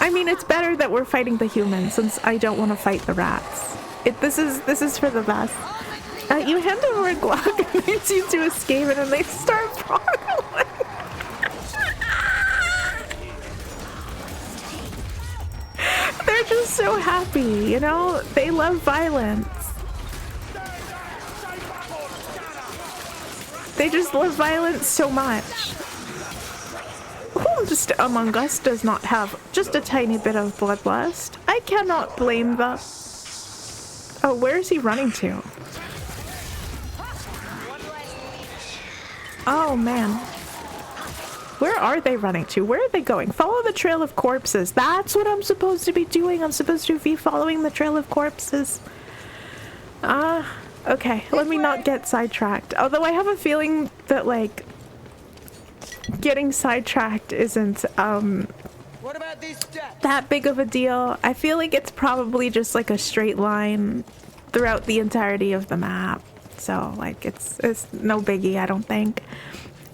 I mean, it's better that we're fighting the humans since I don't want to fight the rats. This is for the best. You hand over a Glock and they seem to escape it and they start brawling. They're just so happy, you know? They love violence. They just love violence so much. Who just among us does not have just a tiny bit of bloodlust? I cannot blame the... Oh, where is he running to? Oh man. Where are they running to? Where are they going? Follow the trail of corpses. That's what I'm supposed to be doing. I'm supposed to be following the trail of corpses. Okay. Let me not get sidetracked. Although I have a feeling that, like, getting sidetracked isn't, what about these steps? that big of a deal. I feel like it's probably just like a straight line throughout the entirety of the map. So, like, it's no biggie, I don't think.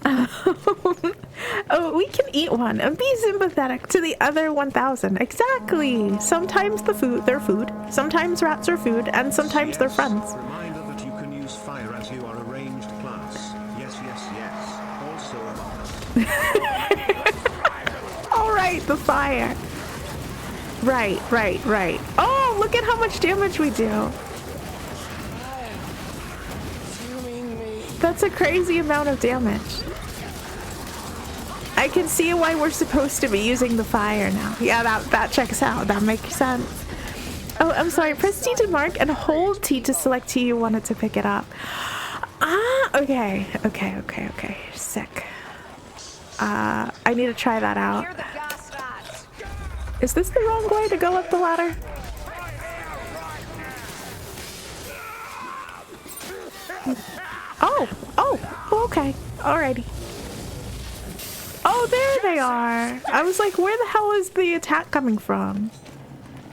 Oh, we can eat one and be sympathetic to the other 1,000. Exactly. Sometimes they're food. Sometimes rats are food, and sometimes they're friends. Reminder that you can use fire as you are a ranged class. Yes, yes, yes. Also All right, the fire. Right. Oh, look at how much damage we do. That's a crazy amount of damage. I can see why we're supposed to be using the fire now. Yeah, that checks out. That makes sense. Oh, I'm sorry. Press T to mark and hold T to select T you wanted to pick it up. Ah, okay. Sick. I need to try that out. Is this the wrong way to go up the ladder? Oh, okay. Alrighty. Oh, there they are. I was like, where the hell is the attack coming from?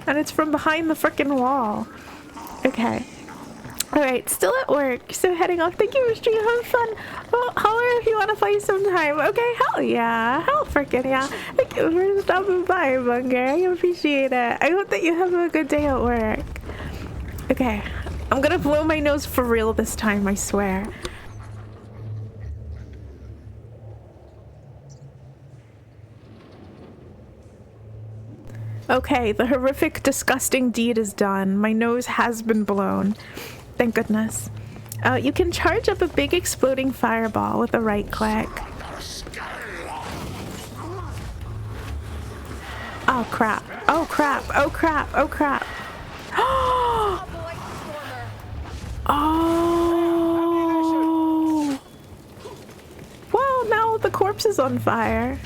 And it's from behind the frickin' wall. Okay. Alright, still at work, so heading off. Thank you for streaming. Have fun. Well, holler if you want to play sometime. Okay, hell yeah. Hell frickin' yeah. Thank you for stopping by, Bunger. I appreciate it. I hope that you have a good day at work. Okay. I'm gonna blow my nose for real this time, I swear. Okay, the horrific, disgusting deed is done. My nose has been blown. Thank goodness. You can charge up a big exploding fireball with a right click. Oh crap. Oh crap. Oh crap. Oh crap. Oh! is on fire.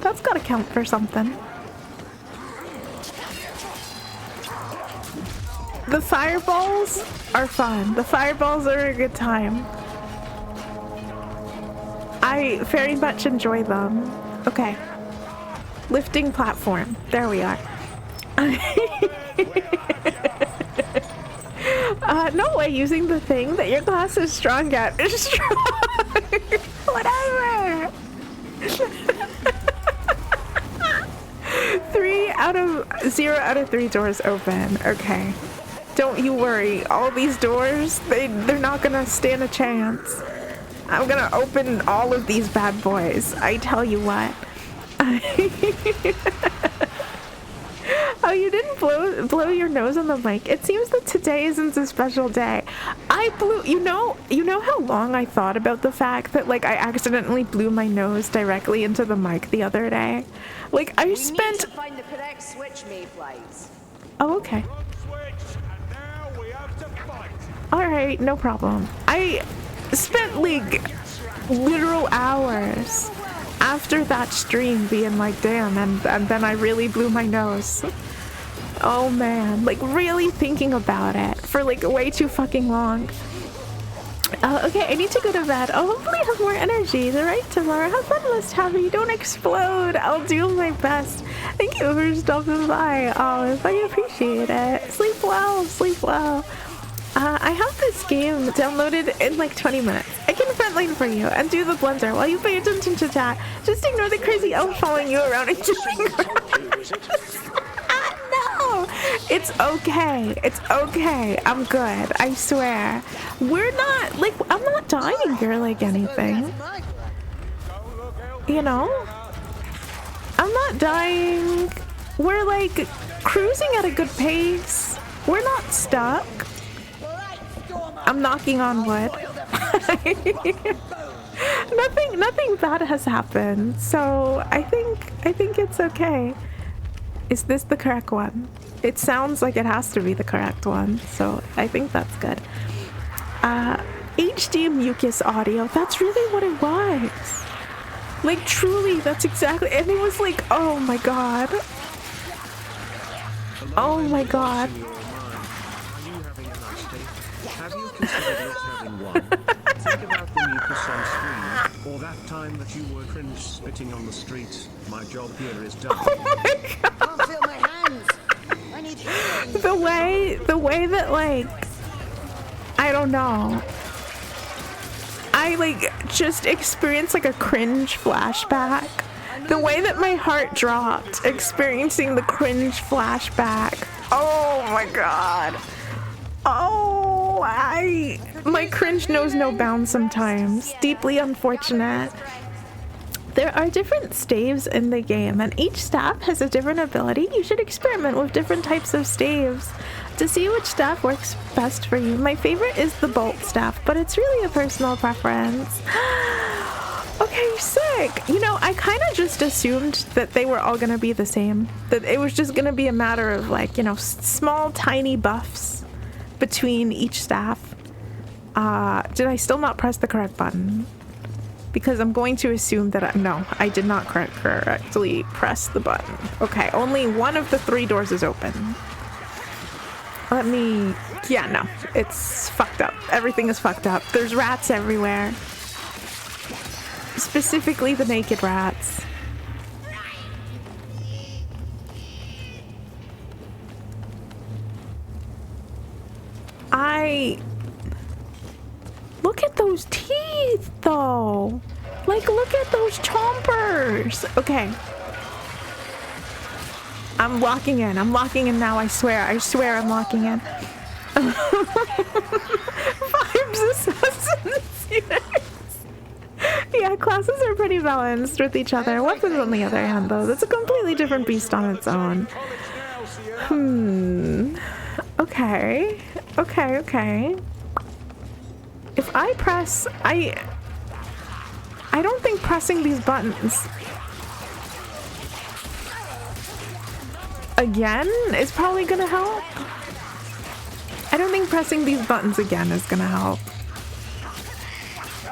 That's gotta count for something. The fireballs are fun. The fireballs are a good time. I very much enjoy them. Okay. Lifting platform. There we are. No way, using the thing that your class is strong at is strong. Whatever. 0 out of 3 doors open. Okay. Don't you worry. All these doors, they're not gonna stand a chance. I'm gonna open all of these bad boys. I tell you what. Oh, you didn't blow your nose on the mic. It seems that today isn't a special day. I blew, you know how long I thought about the fact that like I accidentally blew my nose directly into the mic the other day. Like I spent. We need to find the correct switch, Mayflies. Oh, okay. All right, no problem. I spent like literal hours after that stream being like, damn, and then I really blew my nose. Oh man, like really thinking about it for like way too fucking long. Okay, I need to go to bed. I'll hopefully have more energy. All right, tomorrow. Have fun, Miss Tabby. Don't explode. I'll do my best. Thank you for stopping by. Oh, I appreciate it. Sleep well. Sleep well. I have this game downloaded in like 20 minutes. I can frontline for you and do the blender while you pay attention to chat. Just ignore the crazy elf following you around and jumping around. No! It's okay. It's okay. I'm good. I swear. We're not, like, I'm not dying here like anything. You know? I'm not dying. We're like cruising at a good pace. We're not stuck. I'm knocking on wood. Nothing bad has happened, so I think it's okay. Is this the correct one? It sounds like it has to be the correct one, so I think that's good. HD mucus audio, that's really what it was. Like truly, that's exactly, and it was like, oh my god. Oh my god. Have you considered not having one? Think about the mucus on screen, or that time that you were cringe spitting on the street. My job here is done. Oh my god. I can't feel my hands. I need healing. The way that like, I don't know. I like just experienced like a cringe flashback. The way that my heart dropped experiencing the cringe flashback. Oh my god. Oh, my cringe knows no bounds sometimes. Deeply unfortunate. There are different staves in the game, and each staff has a different ability. You should experiment with different types of staves to see which staff works best for you. My favorite is the bolt staff, but it's really a personal preference. Okay, sick. You know, I kind of just assumed that they were all gonna be the same. That it was just gonna be a matter of like, you know, small, tiny buffs between each staff. Did I still not press the correct button? Because I'm going to assume that no, I did not correctly press the button. Okay, only one of the 3 doors is open. Let me, yeah, no, it's fucked up. Everything is fucked up. There's rats everywhere. Specifically the naked rats. Look at those teeth, though. Like, look at those chompers. Okay. I'm locking in. I'm locking in now, I swear. I swear I'm locking in. Vibes assassins, yes. Yeah, classes are pretty balanced with each other. Weapons, on the other hand, though, that's a completely different beast on its own. Okay. Okay. If I press, I don't think pressing these buttons again is probably gonna help. I don't think pressing these buttons again is gonna help.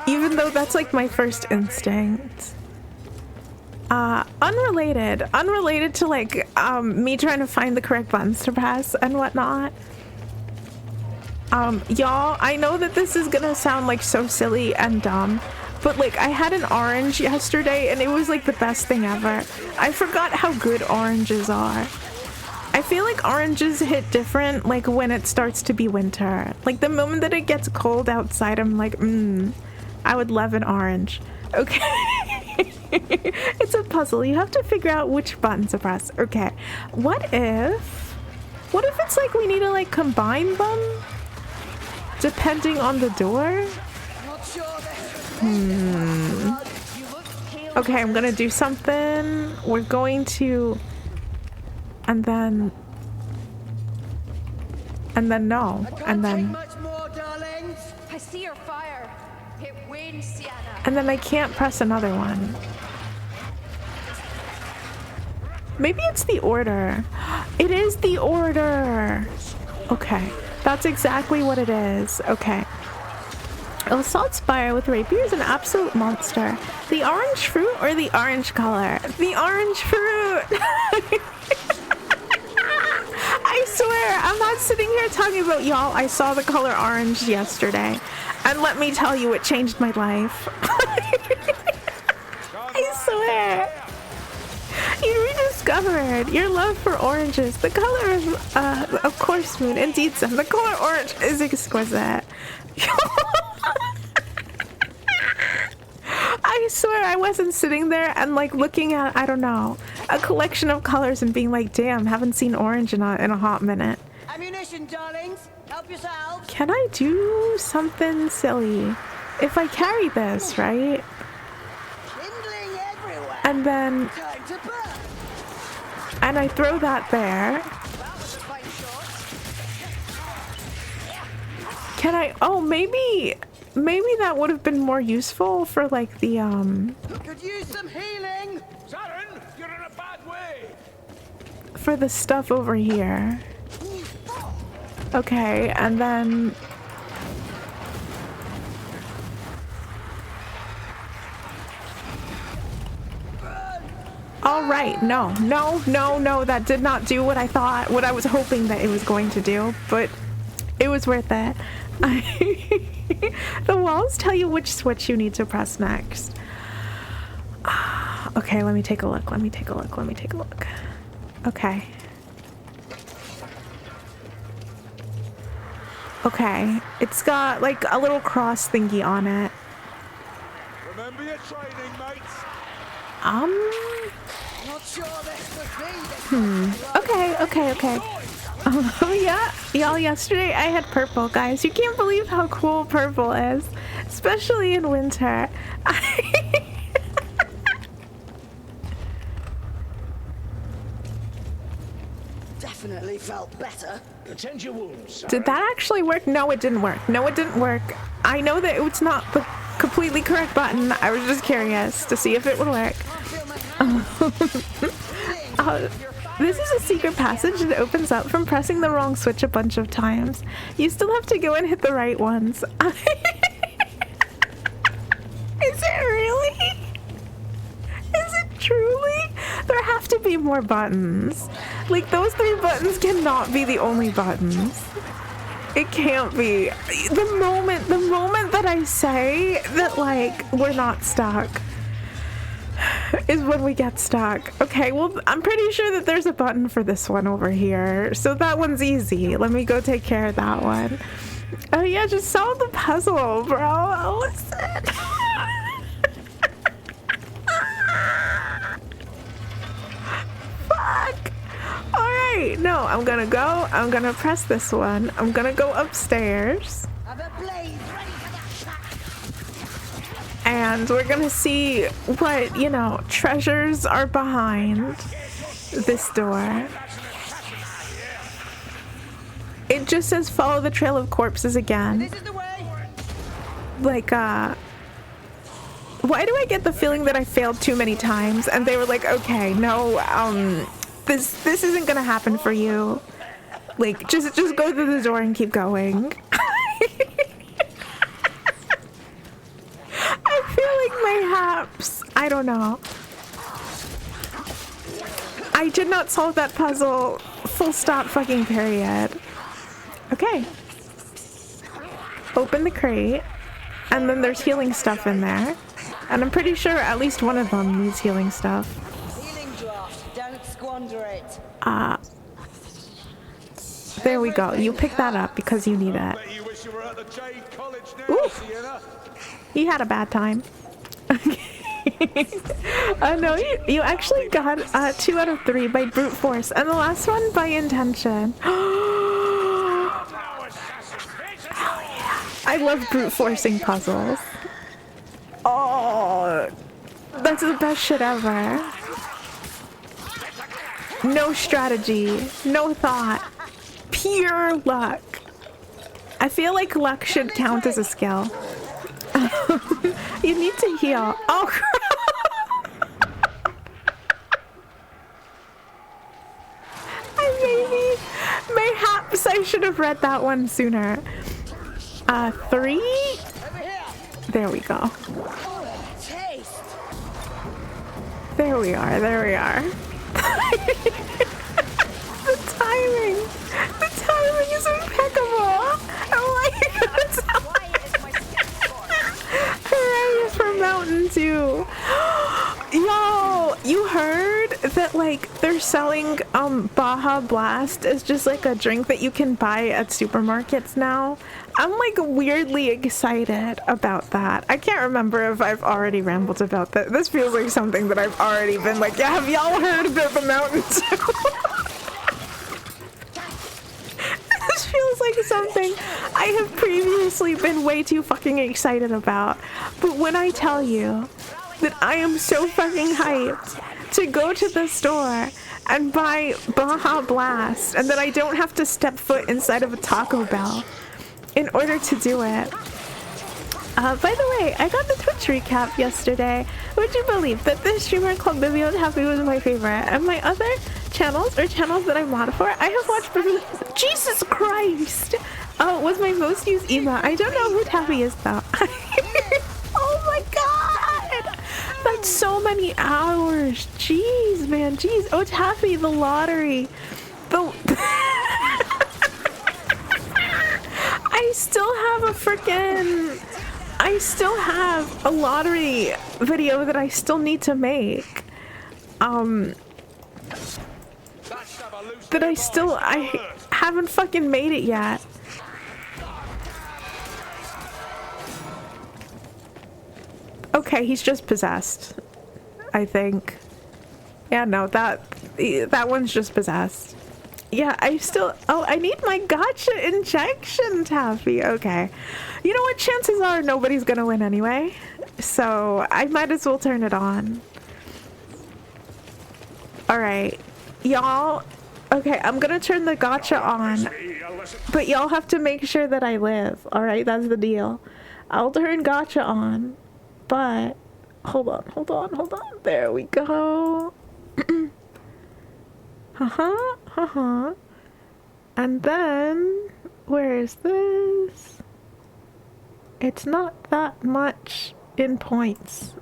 Even though that's like my first instinct. Unrelated to like me trying to find the correct buttons to press and whatnot. Y'all, I know that this is gonna sound like so silly and dumb, but like I had an orange yesterday and it was like the best thing ever. I forgot how good oranges are. I feel like oranges hit different like when it starts to be winter. Like the moment that it gets cold outside, I'm like, I would love an orange. Okay. It's a puzzle. You have to figure out which button to press. Okay. What if it's like we need to like combine them? Depending on the door? Okay, I'm gonna do something. We're going to... And then no. And then... I see your fire. It wanes, Sienna. And then I can't press another one. Maybe it's the order. It is the order. Okay. That's exactly what it is. Okay. Assault Spire with Rapier is an absolute monster. The orange fruit or the orange color? The orange fruit! I swear, I'm not sitting here talking about y'all. I saw the color orange yesterday. And let me tell you, it changed my life. I swear. You rediscovered your love for oranges. The color of course, Moon. Indeed, son. The color orange is exquisite. I swear I wasn't sitting there and like looking at, I don't know, a collection of colors and being like, damn, haven't seen orange in a hot minute. Ammunition, darlings. Help yourselves. Can I do something silly? If I carry this, right? Kindling everywhere. And then... Time to burn. And I throw that there. That was a fine shot. Can I... Oh, maybe that would have been more useful for like the, Could use some healing. Saren, you're in a bad way. for the stuff over here. Okay, and then... All right, no, that did not do what I thought, what I was hoping that it was going to do, but it was worth it. The walls tell you which switch you need to press next. Okay, let me take a look. Okay. Okay, it's got like a little cross thingy on it. Remember your training, mates. Not sure this would be Okay. Yeah, y'all, yesterday I had purple, guys. You can't believe how cool purple is, especially in winter. definitely felt better. Attend your wounds. Did that actually work? No, it didn't work. I know that it's not the completely correct button. I was just curious to see if it would work. This is a secret passage that opens up from pressing the wrong switch a bunch of times. You still have to go and hit the right ones. Is it really? Is it truly? There have to be more buttons. Like, those 3 buttons cannot be the only buttons. It can't be. The moment that I say that, like, we're not stuck is when we get stuck. Okay, well, I'm pretty sure that there's a button for this one over here. So that one's easy. Let me go take care of that one. Oh yeah, just solve the puzzle, bro. Listen. Fuck. Alright, no, I'm gonna press this one. I'm gonna go upstairs. Have a blaze ready for the And we're gonna see what, you know, treasures are behind this door. It just says follow the trail of corpses again. This is the way. Like, why do I get the feeling that I failed too many times and they were like, okay, no, this isn't gonna happen for you. Like, just go through the door and keep going. Mayhaps. I don't know. I did not solve that puzzle. Full stop fucking period. Okay. Open the crate. And then there's healing stuff in there. And I'm pretty sure at least one of them needs healing stuff. Healing draft. Don't squander it. There we go. You pick that up because you need it. Bet you wish you were at the Jade College now, Ooh. Sienna. He had a bad time. No, you actually got 2 out of 3 by brute force, and the last one by intention. Hell yeah. I love brute forcing puzzles. Oh, that's the best shit ever. No strategy, no thought, pure luck. I feel like luck should count as a skill. You need to heal. Oh crap! Mayhaps I should have read that one sooner. 3? There we go. Taste. There we are, there we are. The timing is impeccable. Oh my goodness. Hooray for Mountain Dew. Yo, you heard that like they're selling Baja Blast as just like a drink that you can buy at supermarkets now? I'm like weirdly excited about that. I can't remember if I've already rambled about that. This feels like something that I've already been like, yeah, have y'all heard about the Mountain Dew? This feels like something I have previously been way too fucking excited about. But when I tell you that I am so fucking hyped to go to the store and buy Baja Blast and that I don't have to step foot inside of a Taco Bell in order to do it. By the way, I got the Twitch recap yesterday. Would you believe that this streamer called Vivian Happy was my favorite? And my other channels, or channels that I'm mod for, I have watched Jesus Christ! Was my most used email. I don't know who Taffy is though. Oh my god! That's so many hours. Jeez, man, jeez. Oh, Taffy, the lottery. I still have a lottery video that I still need to make. That I haven't fucking made it yet. Okay, he's just possessed, I think. Yeah, no, that one's just possessed. Yeah, I need my gotcha injection, Taffy. Okay. You know what? Chances are nobody's gonna win anyway. So I might as well turn it on. Alright. Y'all. Okay, I'm gonna turn the gotcha on. But y'all have to make sure that I live. Alright, that's the deal. I'll turn gotcha on. But hold on. There we go. And then where is this? It's not that much in points.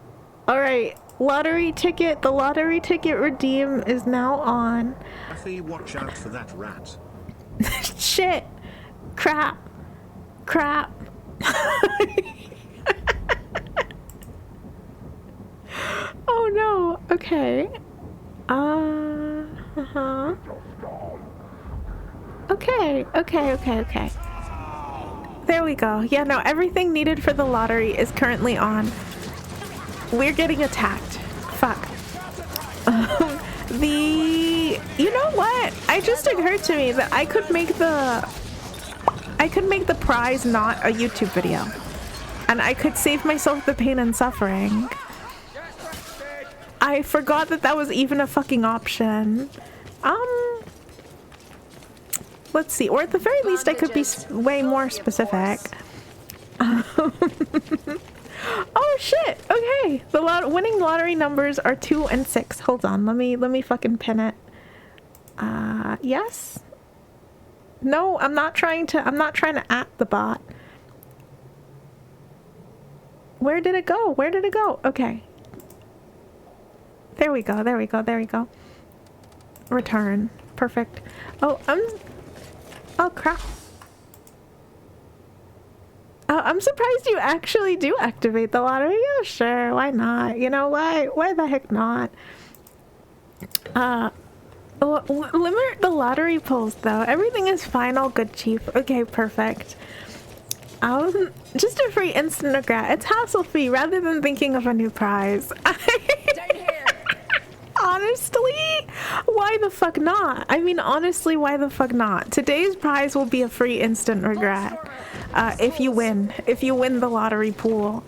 Alright, lottery ticket. The lottery ticket redeem is now on. Watch out for that rat. Shit. Crap. Oh no. Okay. Okay. There we go. Yeah, no, everything needed for the lottery is currently on. We're getting attacked. Fuck. You know what? It just occurred to me that I could make the prize not a YouTube video. And I could save myself the pain and suffering. I forgot that was even a fucking option. Let's see, or at the very least I could be way more specific. Oh shit, okay. The winning lottery numbers are 2 and 6. Hold on, let me fucking pin it. Yes? No, I'm not trying to at the bot. Where did it go? Where did it go? Okay. There we go. There we go. There we go. Return. Perfect. Oh, oh, crap. I'm surprised you actually do activate the lottery. Yeah, sure. Why not? You know, why the heck not? Limit the lottery pulls, though. Everything is fine. All good, Chief. Okay, perfect. Just a free instant regret. It's hassle-free rather than thinking of a new prize. Honestly, why the fuck not? I mean, honestly, why the fuck not? Today's prize will be a free instant regret. If you win the lottery pool.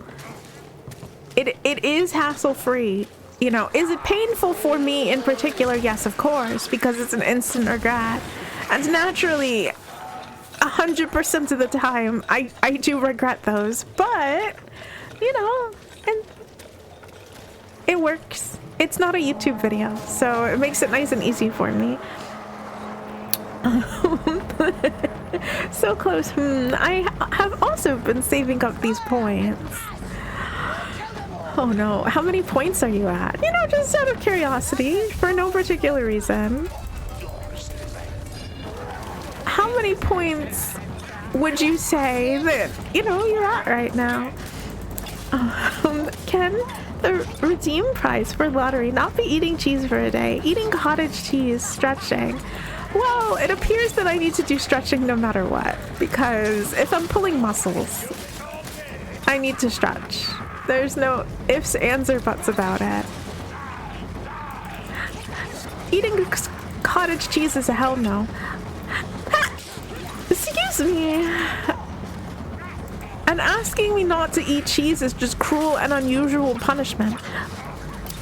It is hassle-free. You know, is it painful for me in particular? Yes, of course, because it's an instant regret. And naturally, 100% of the time, I do regret those. But, you know, and it works. It's not a YouTube video, so it makes it nice and easy for me. So close. I have also been saving up these points. Oh no, how many points are you at? You know, just out of curiosity, for no particular reason. How many points would you say that, you know, you're at right now? Can the redeem prize for lottery not be eating cheese for a day? Eating cottage cheese, stretching. Well, it appears that I need to do stretching no matter what, because if I'm pulling muscles, I need to stretch. There's no ifs, ands, or buts about it. Eating cottage cheese is a hell no. Excuse me. And asking me not to eat cheese is just cruel and unusual punishment.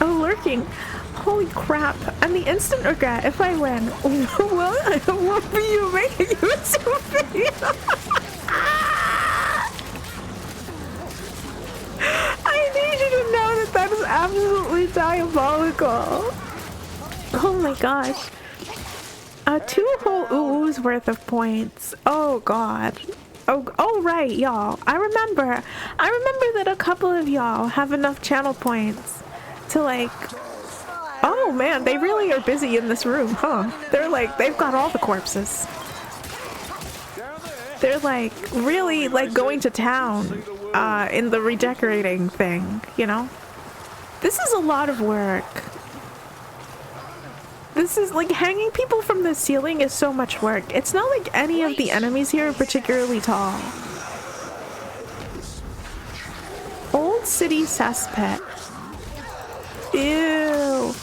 Oh, lurking. Holy crap. And the instant regret if I win. What will you make a YouTube video? I need you to know that that is absolutely diabolical. Oh my gosh. 2 whole oohs worth of points. Oh god. Oh right, y'all. I remember that a couple of y'all have enough channel points to like. Oh man, they really are busy in this room, huh? They're like, they've got all the corpses. They're like really like going to town in the redecorating thing, you know? This is a lot of work. This is like hanging people from the ceiling is so much work. It's not like any of the enemies here are particularly tall. Old City Cesspit. Ew.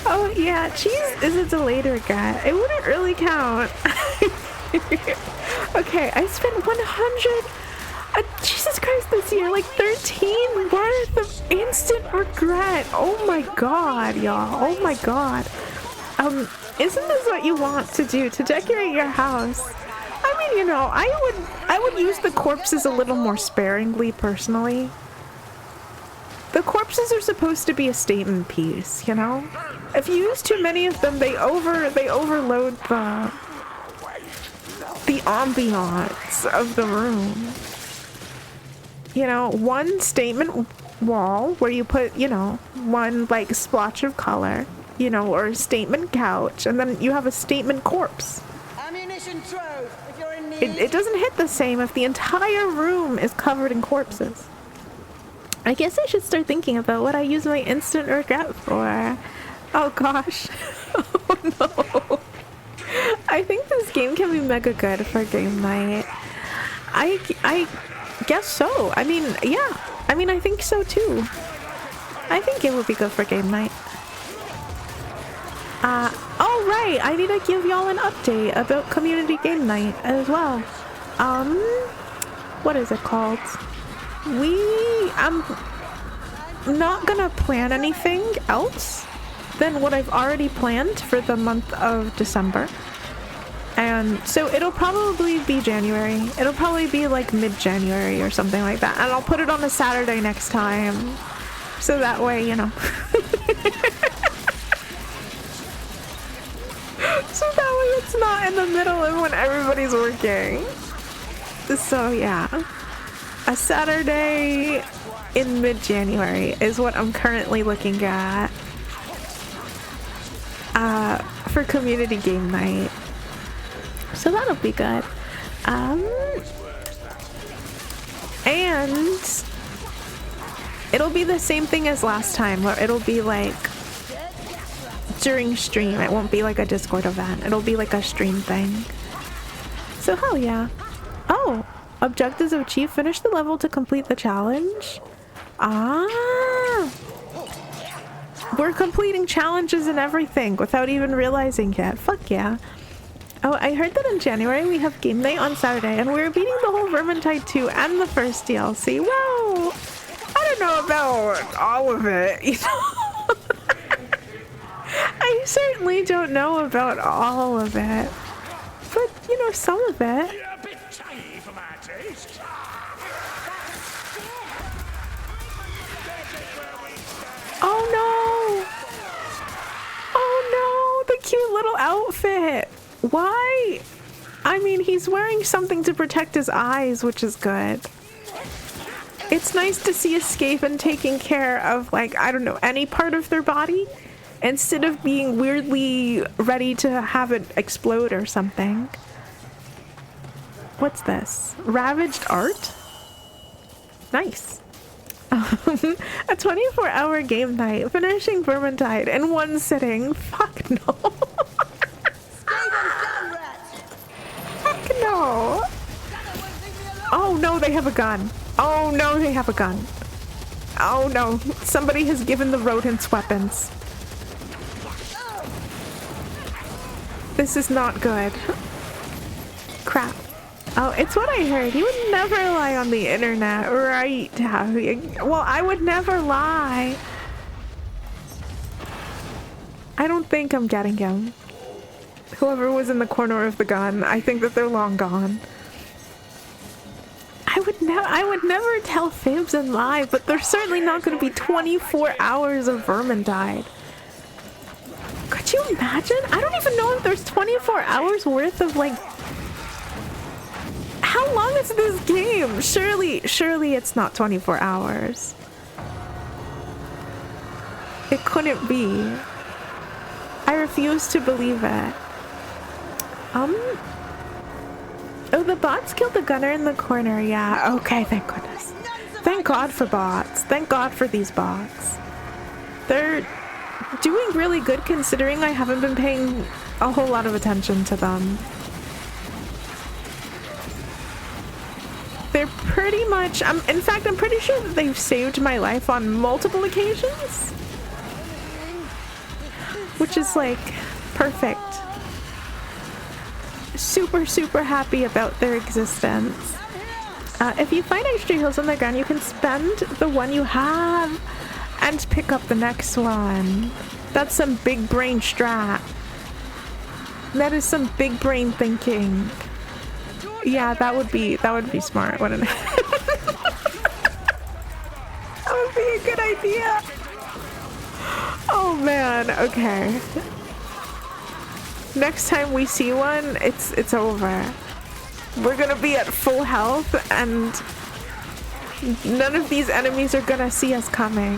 Oh yeah, cheese is a delayed regret. It wouldn't really count. Okay, I spent 100. Jesus Christ, this year, like 13 worth of instant regret. Oh my god, y'all. Oh my god. Isn't this what you want to do to decorate your house? I mean, you know, I would use the corpses a little more sparingly, personally. The corpses are supposed to be a statement piece, you know? If you use too many of them, they overload the ambiance of the room. You know, one statement wall where you put, you know, one like splotch of color, you know, or a statement couch, and then you have a statement corpse. Ammunition trove, if you're in need. It doesn't hit the same if the entire room is covered in corpses. I guess I should start thinking about what I use my instant regret for. Oh gosh. Oh no. I think this game can be mega good for game night. I guess so. I mean, yeah. I mean, I think so too. I think it would be good for game night. Oh right, I need to give y'all an update about community game night as well. What is it called? I'm not gonna plan anything else than what I've already planned for the month of December. And so it'll probably be January. It'll probably be like mid-January or something like that. And I'll put it on a Saturday next time. So that way, you know. So that way it's not in the middle of when everybody's working. So yeah, a Saturday in mid-January is what I'm currently looking at for community game night. So that'll be good. And it'll be the same thing as last time, where it'll be like during stream. It won't be like a Discord event. It'll be like a stream thing. So hell yeah. Oh, objectives achieved. Finish the level to complete the challenge. Ah, we're completing challenges and everything without even realizing it. Fuck yeah. Oh, I heard that in January we have game night on Saturday and we're beating the whole Vermintide 2 and the first DLC. Wow! I don't know about all of it, you know? I certainly don't know about all of it. But, you know, some of it. You're a bit tangy for my taste. Oh no! Oh no! The cute little outfit! Why? I mean, he's wearing something to protect his eyes, which is good. It's nice to see Escape taking care of, like, I don't know, any part of their body instead of being weirdly ready to have it explode or something. What's this? Ravaged art? Nice. A 24-hour game night, finishing Vermintide in one sitting. Fuck no. Heck no. Oh no, they have a gun. Oh no, they have a gun. Oh no, somebody has given the rodents weapons. This is not good. Crap. Oh, it's what I heard. You would never lie on the internet, right? Well, I would never lie. I don't think I'm getting him. Whoever was in the corner of the gun, I think that they're long gone. I would never tell fibs and lie, but there's certainly not going to be 24 hours of Vermintide. Could you imagine? I don't even know if there's 24 hours worth of, like... How long is this game? Surely it's not 24 hours. It couldn't be. I refuse to believe it. Oh, the bots killed the gunner in the corner. Yeah, okay, thank goodness. Thank God for bots. Thank God for these bots. They're doing really good considering I haven't been paying a whole lot of attention to them. They're pretty much, in fact, I'm pretty sure that they've saved my life on multiple occasions. Which is like perfect. Super, super happy about their existence. If you find extra heals on the ground, you can spend the one you have and pick up the next one. That's some big brain strat. That is some big brain thinking. Yeah, that would be smart, wouldn't it? That would be a good idea. Oh man, okay. Next time we see one, it's over. We're gonna be at full health and none of these enemies are gonna see us coming.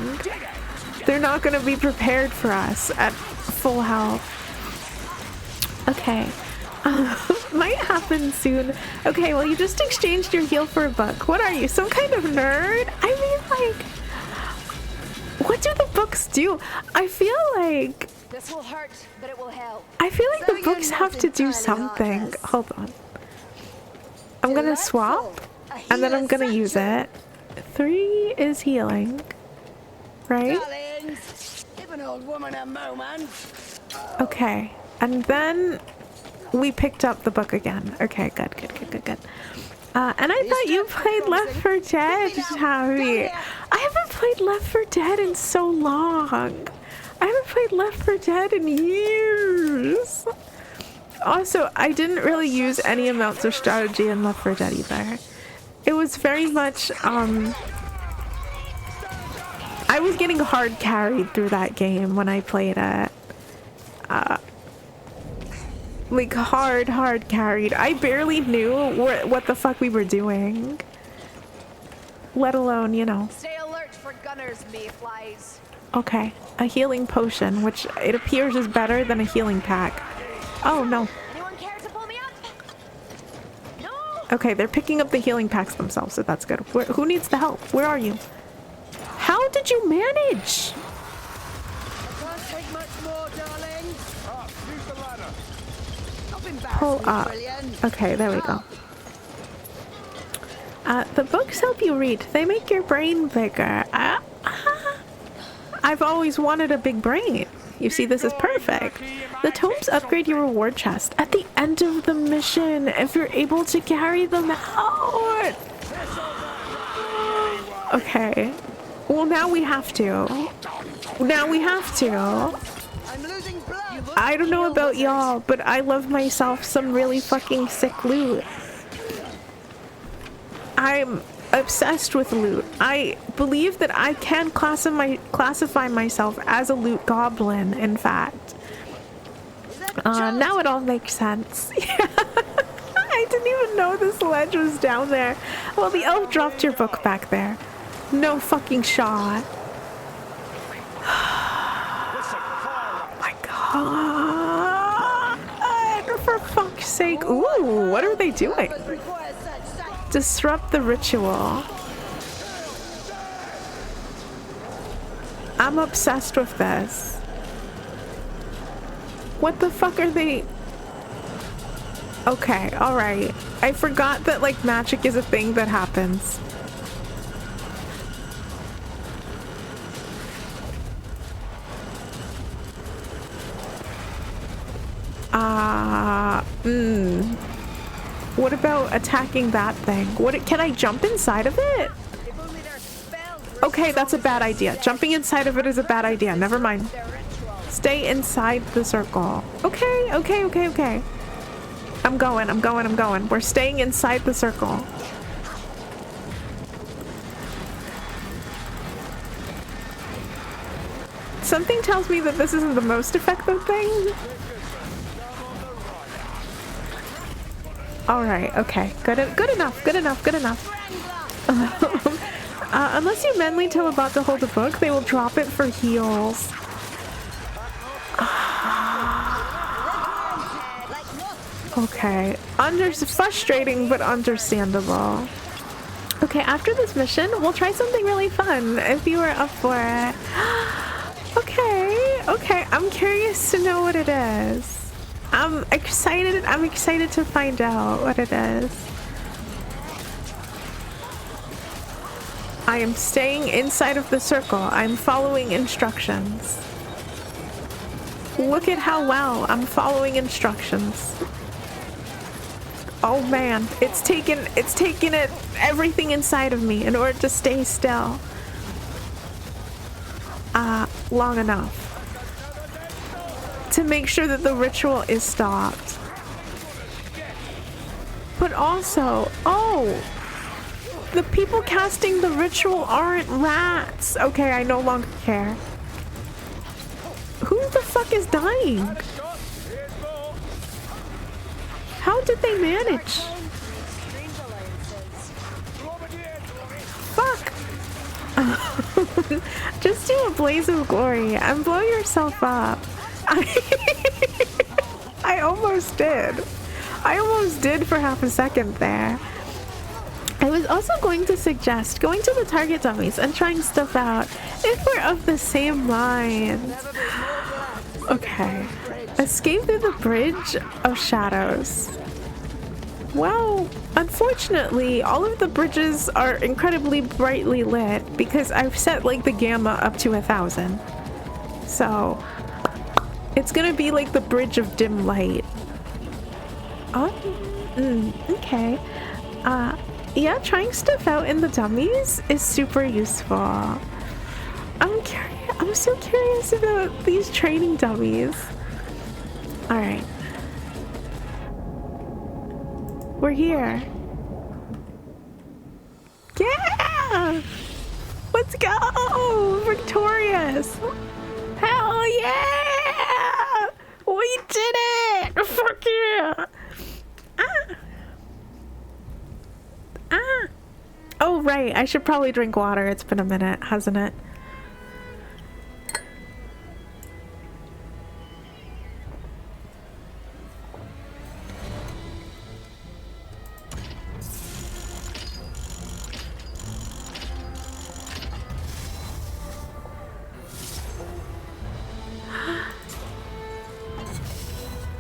They're not gonna be prepared for us at full health. Okay. Might happen soon. Okay, well, you just exchanged your heal for a book. What are you, some kind of nerd? I mean, like, what do the books do? I feel like... This will hurt, but it will help. I feel like the books have to do something. Hold on. I'm gonna swap, and then I'm gonna use it. 3 is healing, right? Give an old woman a moment. Okay, and then we picked up the book again. Okay, good. And I thought you played Left 4 Dead, Tavi. I haven't played Left 4 Dead in so long. I haven't played Left 4 Dead in years. Also, I didn't really use any amounts of strategy in Left 4 Dead either. It was very much, I was getting hard carried through that game when I played it. like hard carried. I barely knew what the fuck we were doing. Let alone, you know. Stay alert for gunners, mayflies. Okay, a healing potion, which it appears is better than a healing pack. Oh no. Anyone care to pull me up? No. Okay, they're picking up the healing packs themselves, so that's good. Who needs the help? Where are you? How did you manage? Can't take much more, darling. Use the ladder. Stop Pull embarrassing me, up. brilliant. Okay, there we go. The books help you read. They make your brain bigger. I've always wanted a big brain. You see, this is perfect. The tomes upgrade your reward chest at the end of the mission if you're able to carry them out. Okay. Well, now we have to. Now we have to. I'm losing blood. I don't know about y'all, but I love myself some really fucking sick loot. I'm obsessed with loot. I believe that I can classify myself as a loot goblin, in fact. Now it all makes sense. I didn't even know this ledge was down there. Well, the elf dropped your book back there. No fucking shot. Oh my god. For fuck's sake. Ooh, what are they doing? Disrupt the ritual. I'm obsessed with this. What the fuck are they? Okay, alright. I forgot that like magic is a thing that happens. What about attacking that thing? Can I jump inside of it? Okay, that's a bad idea. Jumping inside of it is a bad idea. Never mind. Stay inside the circle. Okay. I'm going. We're staying inside the circle. Something tells me that this isn't the most effective thing. Alright, okay. Good enough. Unless you manually tell a bot to hold a book, they will drop it for heals. Okay. Frustrating, but understandable. Okay, after this mission, we'll try something really fun, if you are up for it. Okay. I'm curious to know what it is. I'm excited to find out what it is. I am staying inside of the circle. I'm following instructions. Look at how well I'm following instructions. Oh man, it's taken everything inside of me in order to stay still. Long enough to make sure that the ritual is stopped. But also, the people casting the ritual aren't rats. Okay, I no longer care. Who the fuck is dying? How did they manage? Fuck. Just do a blaze of glory and blow yourself up. I almost did. For half a second there. I was also going to suggest going to the target dummies and trying stuff out if we're of the same mind. Okay. Escape through the bridge of shadows. Well, unfortunately, all of the bridges are incredibly brightly lit because I've set like the gamma up to 1,000. So it's gonna be like the bridge of dim light. Okay. Yeah, trying stuff out in the dummies is super useful. I'm so curious about these training dummies. Alright. We're here. Yeah! Let's go! Victorious! Hell yeah! Oh We did it! Fuck yeah! Ah. Ah. Oh, right. I should probably drink water. It's been a minute, hasn't it?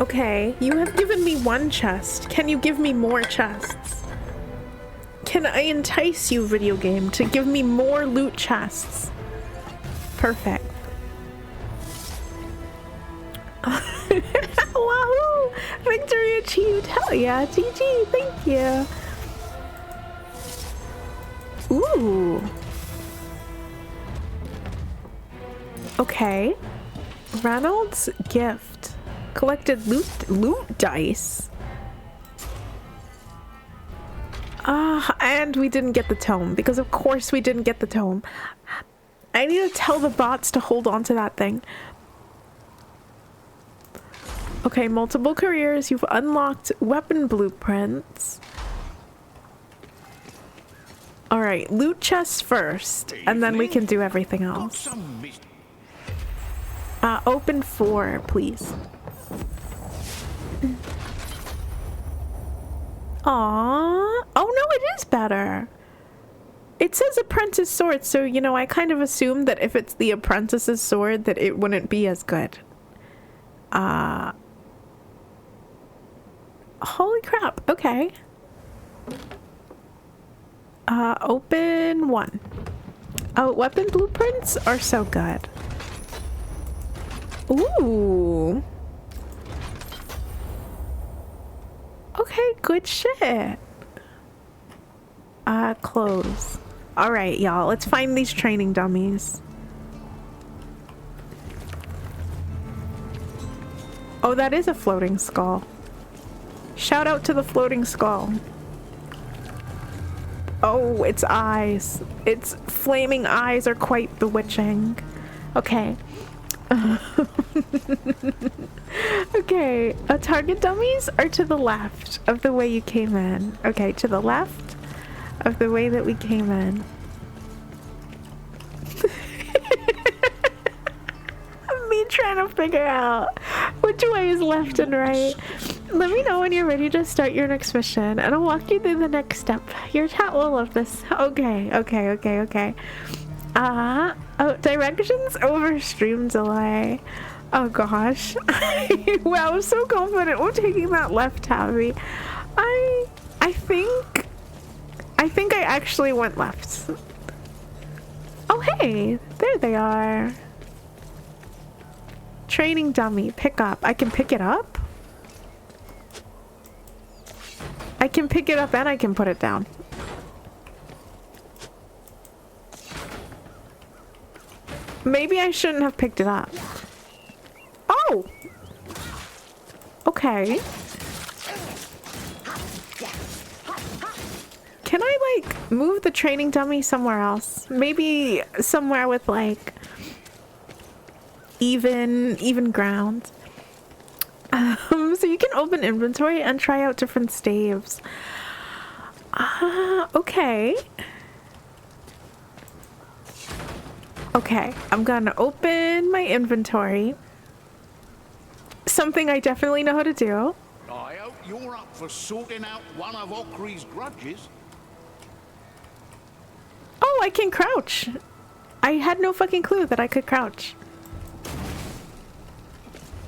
Okay, you have given me one chest. Can you give me more chests? Can I entice you, video game, to give me more loot chests? Perfect. Wahoo! Victory achieved! Hell yeah, GG, thank you. Ooh. Okay. Reynolds gift. Collected loot dice. And we didn't get the tome, because of course we didn't get the tome. I need to tell the bots to hold on to that thing. Okay, multiple careers. You've unlocked weapon blueprints. Alright, loot chests first, and then we can do everything else. Open 4, please. Aww. Oh no, it is better. It says apprentice sword, so you know, I kind of assumed that if it's the apprentice's sword that it wouldn't be as good. Holy crap, okay. Open 1. Oh, weapon blueprints are so good. Ooh. Okay, good shit. Close. Alright, y'all, let's find these training dummies. Oh, that is a floating skull. Shout out to the floating skull. Oh, its eyes. Its flaming eyes are quite bewitching. Okay. Okay, target dummies are to the left of the way you came in. Okay, to the left of the way that we came in. Me trying to figure out which way is left and right. Let me know when you're ready to start your next mission, and I'll walk you through the next step. Your chat will love this. Okay. Oh, directions over stream delay. Oh gosh. Wow, I'm so confident we're taking that left, Tabby. I think I actually went left. Oh hey, there they are. Training dummy, pick up. I can pick it up? I can pick it up and I can put it down. Maybe I shouldn't have picked it up. Oh! Okay. Can I, like, move the training dummy somewhere else? Maybe somewhere with, like, even ground. So you can open inventory and try out different staves. Okay. Okay, I'm gonna open my inventory. Something I definitely know how to do. I hope you're up for sorting out one of Ockery's grudges. Oh, I can crouch. I had no fucking clue that I could crouch.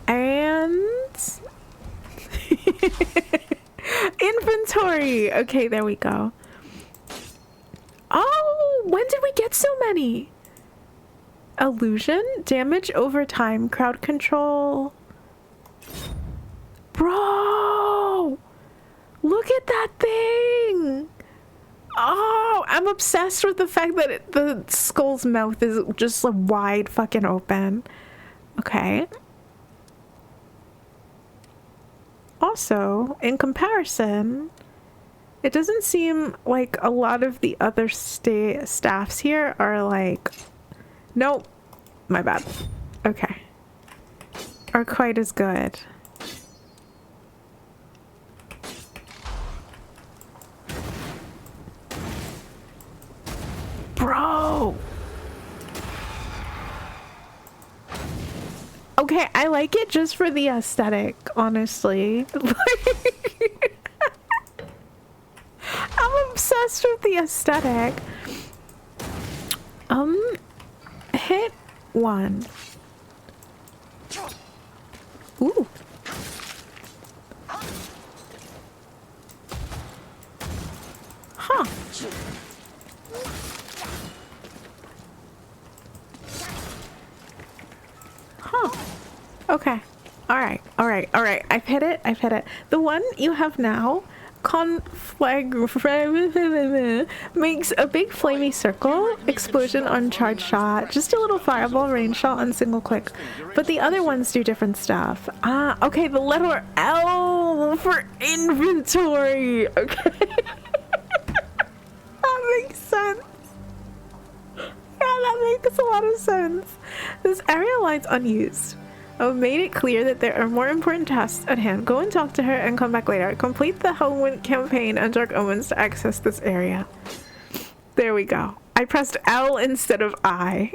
And inventory. Okay, there we go. Oh, when did we get so many? Illusion, damage over time, crowd control. Bro, look at that thing. Oh, I'm obsessed with the fact that the skull's mouth is just like wide fucking open. Okay. Also, in comparison, it doesn't seem like a lot of the other staffs here are like... Nope. My bad. Okay. are quite as good. Bro! Okay, I like it just for the aesthetic, honestly. I'm obsessed with the aesthetic. Hit 1. Ooh. Huh. Huh. Okay. Alright. I've hit it. The one you have now, makes a big flamey circle, explosion on charge shot, just a little fireball range shot on single click. But the other ones do different stuff. Ah, okay, the letter L for inventory. Okay. That makes sense. Yeah, that makes a lot of sense. This area line's unused. I've made it clear that there are more important tasks at hand. Go and talk to her and come back later. Complete the Hellwind campaign and Dark Omens to access this area. There we go. I pressed L instead of I.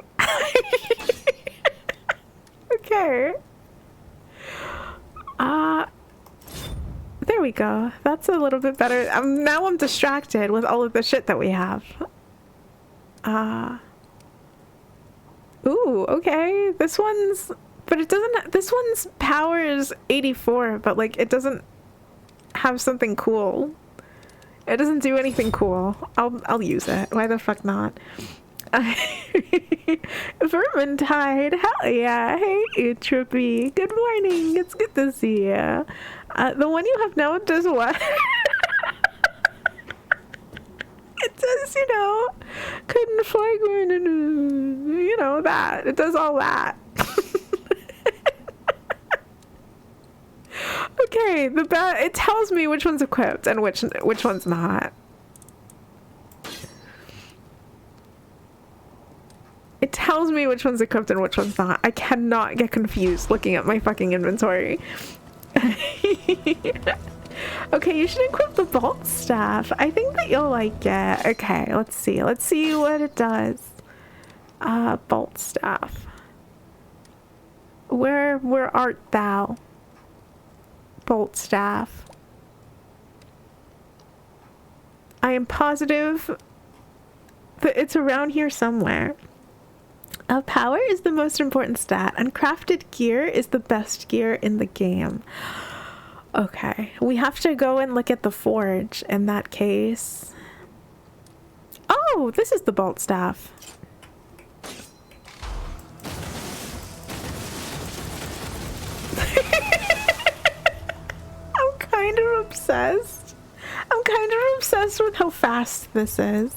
Okay. There we go. That's a little bit better. Now I'm distracted with all of the shit that we have. Ooh, okay. This one's... But it doesn't... This one's power is 84, but like it doesn't have something cool. It doesn't do anything cool. I'll use it. Why the fuck not? Vermintide, hell yeah. Hey, Trippy. Good morning. It's good to see you. The one you have now does what? It says, you know, couldn't fly going to, you know, that. It does all that. Okay, it tells me which one's equipped and which one's not. It tells me which one's equipped and which one's not. I cannot get confused looking at my fucking inventory. Okay, you should equip the bolt staff. I think that you'll like it. Okay, let's see. Let's see what it does. Bolt staff. Where art thou? Bolt staff. I am positive that it's around here somewhere. Power is the most important stat, and crafted gear is the best gear in the game. Okay, we have to go and look at the forge in that case. Oh, this is the bolt staff. I'm kind of obsessed. I'm kind of obsessed with how fast this is.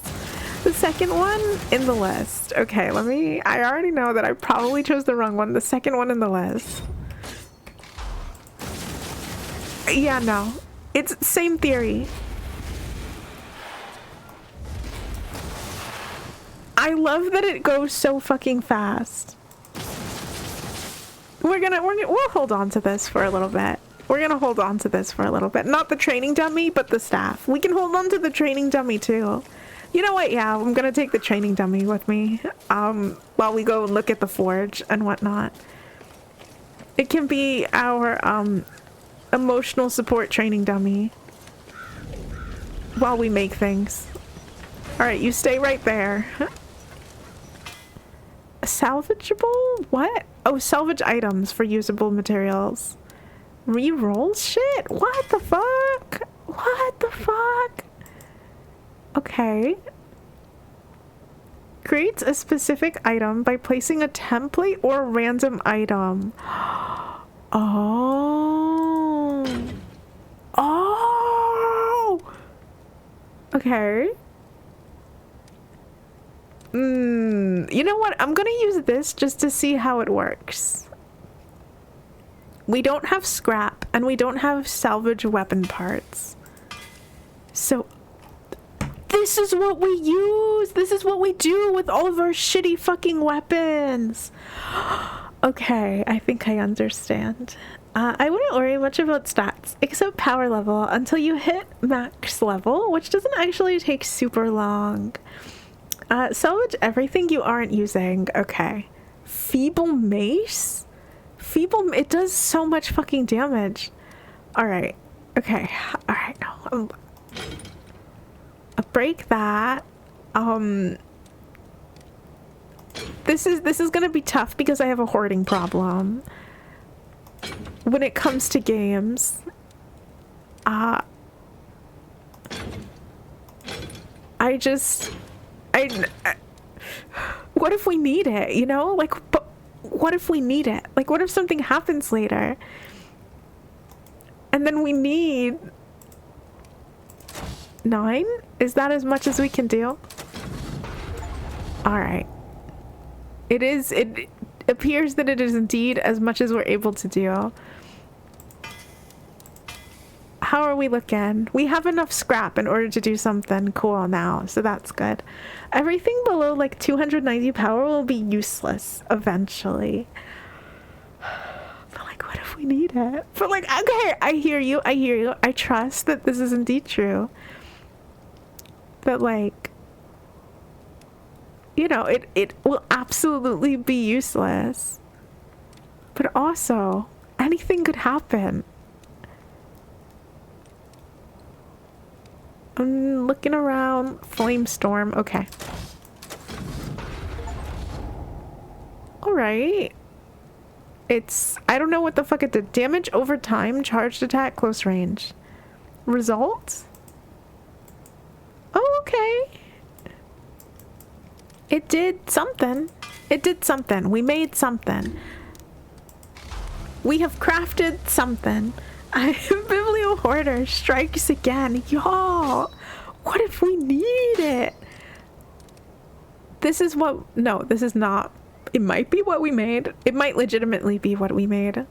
The second one in the list. Okay, I already know that I probably chose the wrong one. The second one in the list. Yeah, no. It's same theory. I love that it goes so fucking fast. We'll hold on to this for a little bit. We're gonna hold on to this for a little bit. Not the training dummy, but the staff. We can hold on to the training dummy too. You know what? Yeah, I'm gonna take the training dummy with me while we go and look at the forge and whatnot. It can be our emotional support training dummy while we make things. Alright, you stay right there. Salvageable? What? Oh, salvage items for usable materials. Reroll shit? What the fuck? What the fuck? Okay. Creates a specific item by placing a template or random item. Oh. Oh. Okay. You know what? I'm gonna use this just to see how it works. We don't have scrap and we don't have salvage weapon parts. So this is what we use. This is what we do with all of our shitty fucking weapons. Okay, I think I understand. I wouldn't worry much about stats, except power level, until you hit max level, which doesn't actually take super long. Salvage everything you aren't using. Okay. Feeble mace? It does so much fucking damage. Alright. Okay. Alright. I'll break that. This is gonna be tough because I have a hoarding problem when it comes to games. What if we need it, you know? Like, but what if we need it? Like, what if something happens later? And then we need 9? Is that as much as we can do? Alright. It appears that it is indeed as much as we're able to do. How are we looking? We have enough scrap in order to do something cool now, so that's good. Everything below like 290 power will be useless eventually. But like, what if we need it? But like, okay, I hear you. I trust that this is indeed true. But like, you know, it will absolutely be useless. But also, anything could happen. I'm looking around. Flamestorm. Okay. Alright. I don't know what the fuck it did. Damage over time, charged attack, close range. Result? Oh, okay. It did something. It did something. We made something. We have crafted something. Biblio Hoarder strikes again. Y'all, what if we need it? This is what... No, this is not. It might be what we made. It might legitimately be what we made.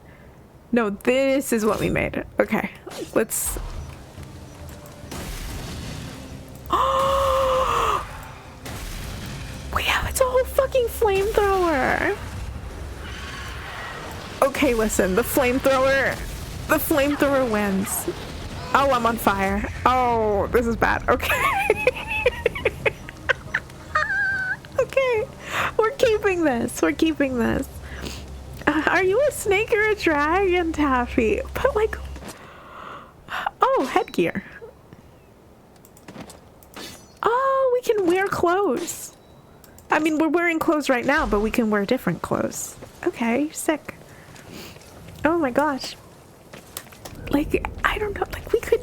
No, this is what we made. Okay, let's... Oh! We have its whole fucking flamethrower. Okay, listen, the flamethrower wins. Oh, I'm on fire. Oh, this is bad. Okay. Okay, we're keeping this. We're keeping this. Are you a snake or a dragon, Taffy? But like, oh, headgear. Oh, we can wear clothes. I mean, we're wearing clothes right now, but we can wear different clothes. Okay, sick. Oh my gosh. Like, I don't know, like we could...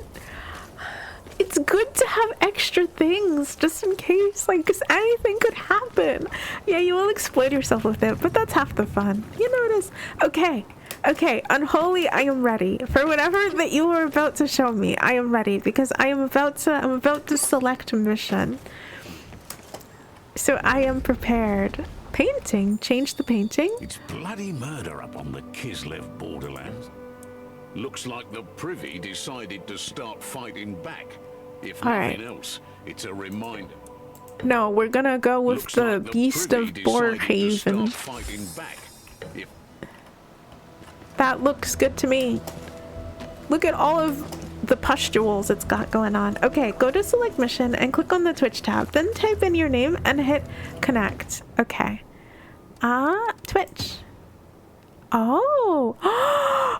It's good to have extra things just in case, like, because anything could happen. Yeah, you will exploit yourself with it, but that's half the fun. You know it is. Okay, okay, Unholy, I am ready. For whatever that you are about to show me, I am ready, because I'm about to select a mission. So I am prepared. Painting? Change the painting? It's bloody murder up on the Kislev borderlands. Looks like the Privy decided to start fighting back. If nothing else, it's a reminder. No, we're gonna go with the Beast of Borhaven. That looks good to me. Look at all of the pustules it's got going on. Okay, go to select mission and click on the Twitch tab. Then type in your name and hit connect. Okay. Twitch. Oh. Oh!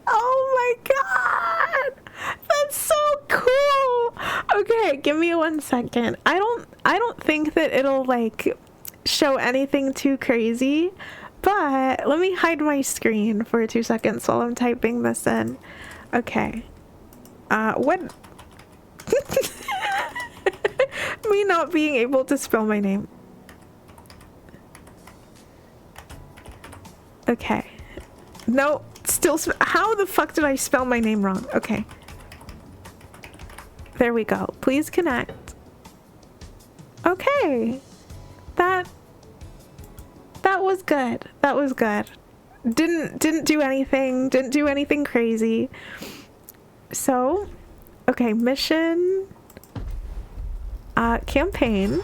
Oh my god! That's so cool! Okay, give me 1 second. I don't think that it'll like show anything too crazy, but let me hide my screen for 2 seconds while I'm typing this in. Okay. What? Me not being able to spell my name. Okay. No, still, how the fuck did I spell my name wrong? Okay. There we go. Please connect. Okay. That was good. That was good. Didn't do anything crazy. So, okay, mission, campaign.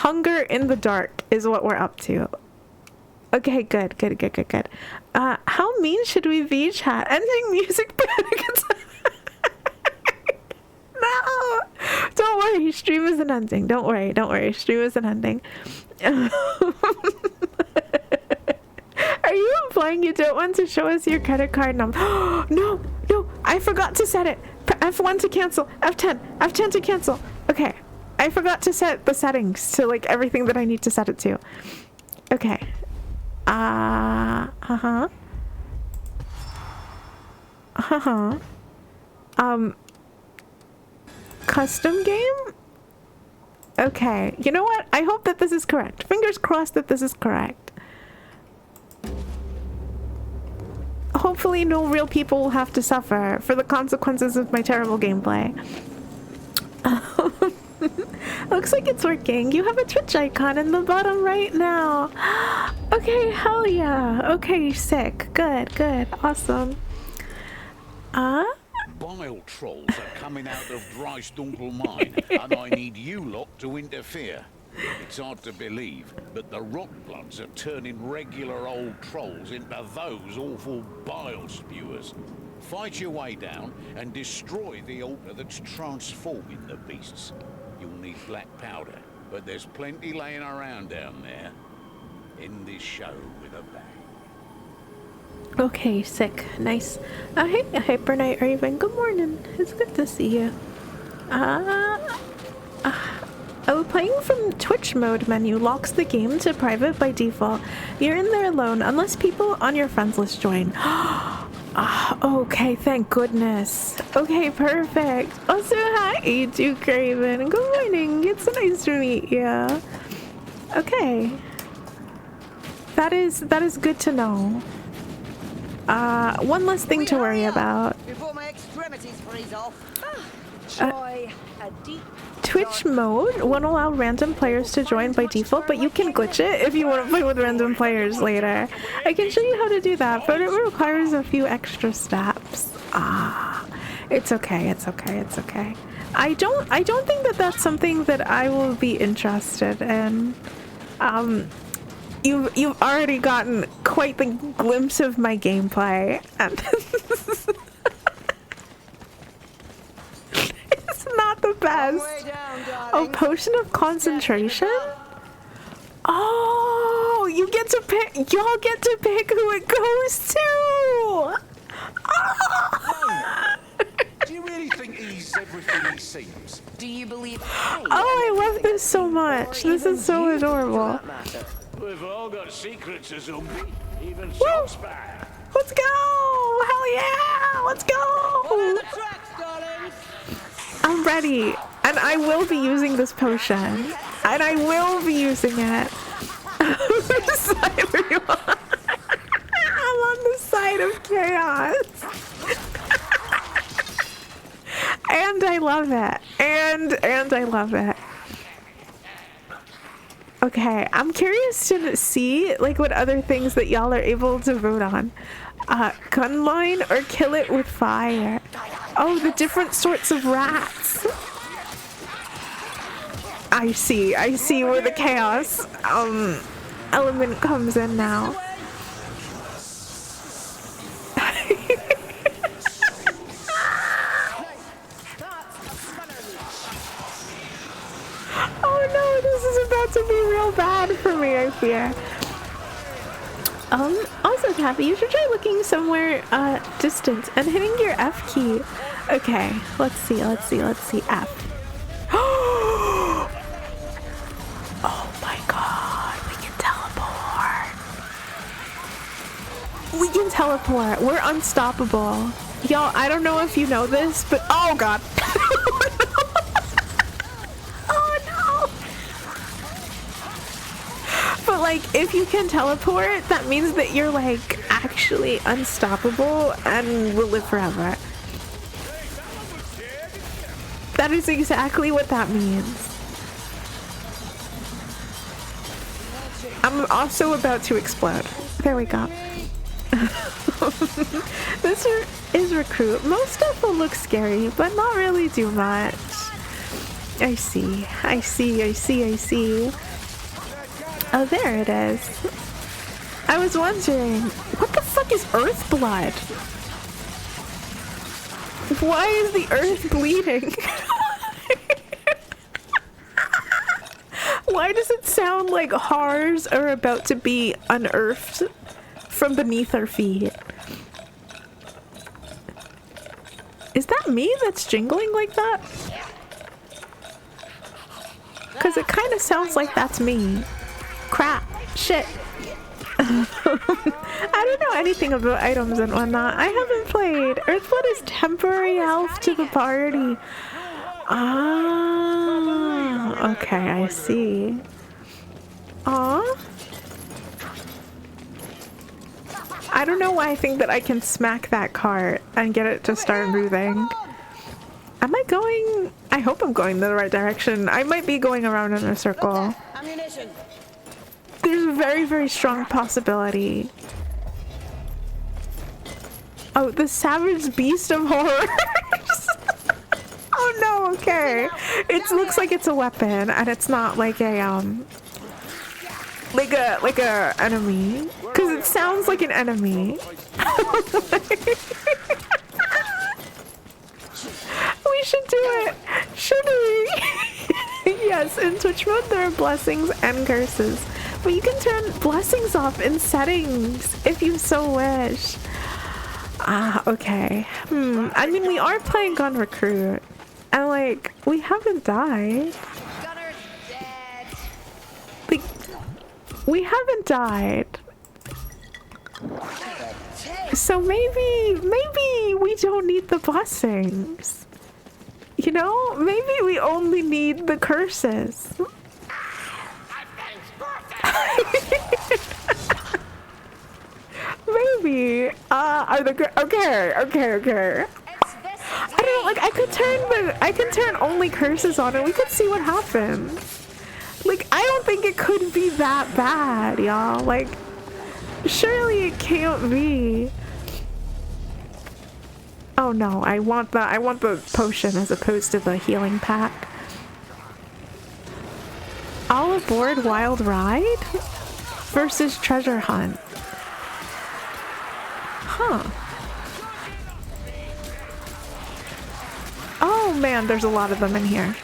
Hunger in the dark is what we're up to. Okay, good. How mean should we be, chat? Ending music panic. No! Don't worry, stream isn't ending. Don't worry, stream isn't ending. Are you implying you don't want to show us your credit card number? No, I forgot to set it. F1 to cancel. F10 to cancel. Okay, I forgot to set the settings to like everything that I need to set it to. Okay. Custom game? Okay, you know what? I hope that this is correct. Fingers crossed that this is correct. Hopefully no real people will have to suffer for the consequences of my terrible gameplay. Looks like it's working. You have a Twitch icon in the bottom right now. Okay, hell yeah. Okay, sick. Good, awesome. Bile trolls are coming out of Dreisdunkel mine, and I need you lot to interfere. It's hard to believe, but the rock bloods are turning regular old trolls into those awful bile spewers. Fight your way down and destroy the altar that's transforming the beasts. You'll need black powder, but there's plenty laying around down there. End this show with a bang. Okay, sick. Nice. Hey, Hyper Night Raven. Good morning. It's good to see you. Oh, playing from Twitch mode menu locks the game to private by default. You're in there alone unless people on your friends list join. Okay, thank goodness. Okay, perfect. Also, hi, Duke Raven. Good morning. It's so nice to meet you. Okay. That is good to know. One less thing to worry about. Before my extremities freeze off. Try a deep Twitch mode won't allow random players to join by default, but you can glitch it if you want to play with random players later. I can show you how to do that, but it requires a few extra steps. It's okay. I don't think that that's something that I will be interested in. You've already gotten quite the glimpse of my gameplay, and it's not the best. Oh, potion of concentration? Oh, you get to pick. Y'all get to pick who it goes to. Oh. Do you really think he's everything he seems? Do you believe? Oh, I love this so much. This is so adorable. We've all got secrets, a zombie. Even Woo! Socksback. Let's go! Hell yeah! Let's go! I'm ready, and I will be using this potion, and I will be using it. Which side are you on? I'm on the side of chaos. And I love it. And I love it. Okay, I'm curious to see like what other things that y'all are able to vote on. Gun line or kill it with fire. Oh, the different sorts of rats. I see where the chaos element comes in now. Oh no, this is about to be real bad for me, I fear. Also, Taffy, you should try looking somewhere distant and hitting your F key. Okay, let's see, F. Oh my god, we can teleport. We're unstoppable. Y'all, I don't know if you know this, but oh god. But like, if you can teleport, that means that you're like actually unstoppable and will live forever. That is exactly what that means. I'm also about to explode. There we go. This is recruit. Most stuff will look scary, but not really do much. I see. Oh, there it is. I was wondering, what the fuck is earth blood? Why is the earth bleeding? Why does it sound like hearts are about to be unearthed from beneath our feet? Is that me that's jingling like that? Because it kind of sounds like that's me. Crap. Shit. I don't know anything about items and whatnot. I haven't played. Earthblood is temporary health to the party. Ah, okay, I see. Aw. I don't know why I think that I can smack that cart and get it to start moving. Am I going? I hope I'm going the right direction. I might be going around in a circle. There's a very, very strong possibility. Oh, the savage beast of horrors. Oh no, okay. It looks like it's a weapon and it's not like a like a enemy. Cause it sounds like an enemy. We should do it. Should we? Yes, in Twitch mode there are blessings and curses. But you can turn blessings off in settings if you so wish. Ah, okay. I mean, we are playing Gun Recruit. And, like, we haven't died. Gunner's dead. Like, we haven't died. So maybe we don't need the blessings. You know? Maybe we only need the curses. Maybe. Are the okay. I don't know, like I could turn only curses on and we could see what happens. Like I don't think it could be that bad, y'all. Like surely it can't be. Oh no, I want the potion as opposed to the healing pack. All aboard Wild Ride versus Treasure Hunt. Huh. Oh man, there's a lot of them in here.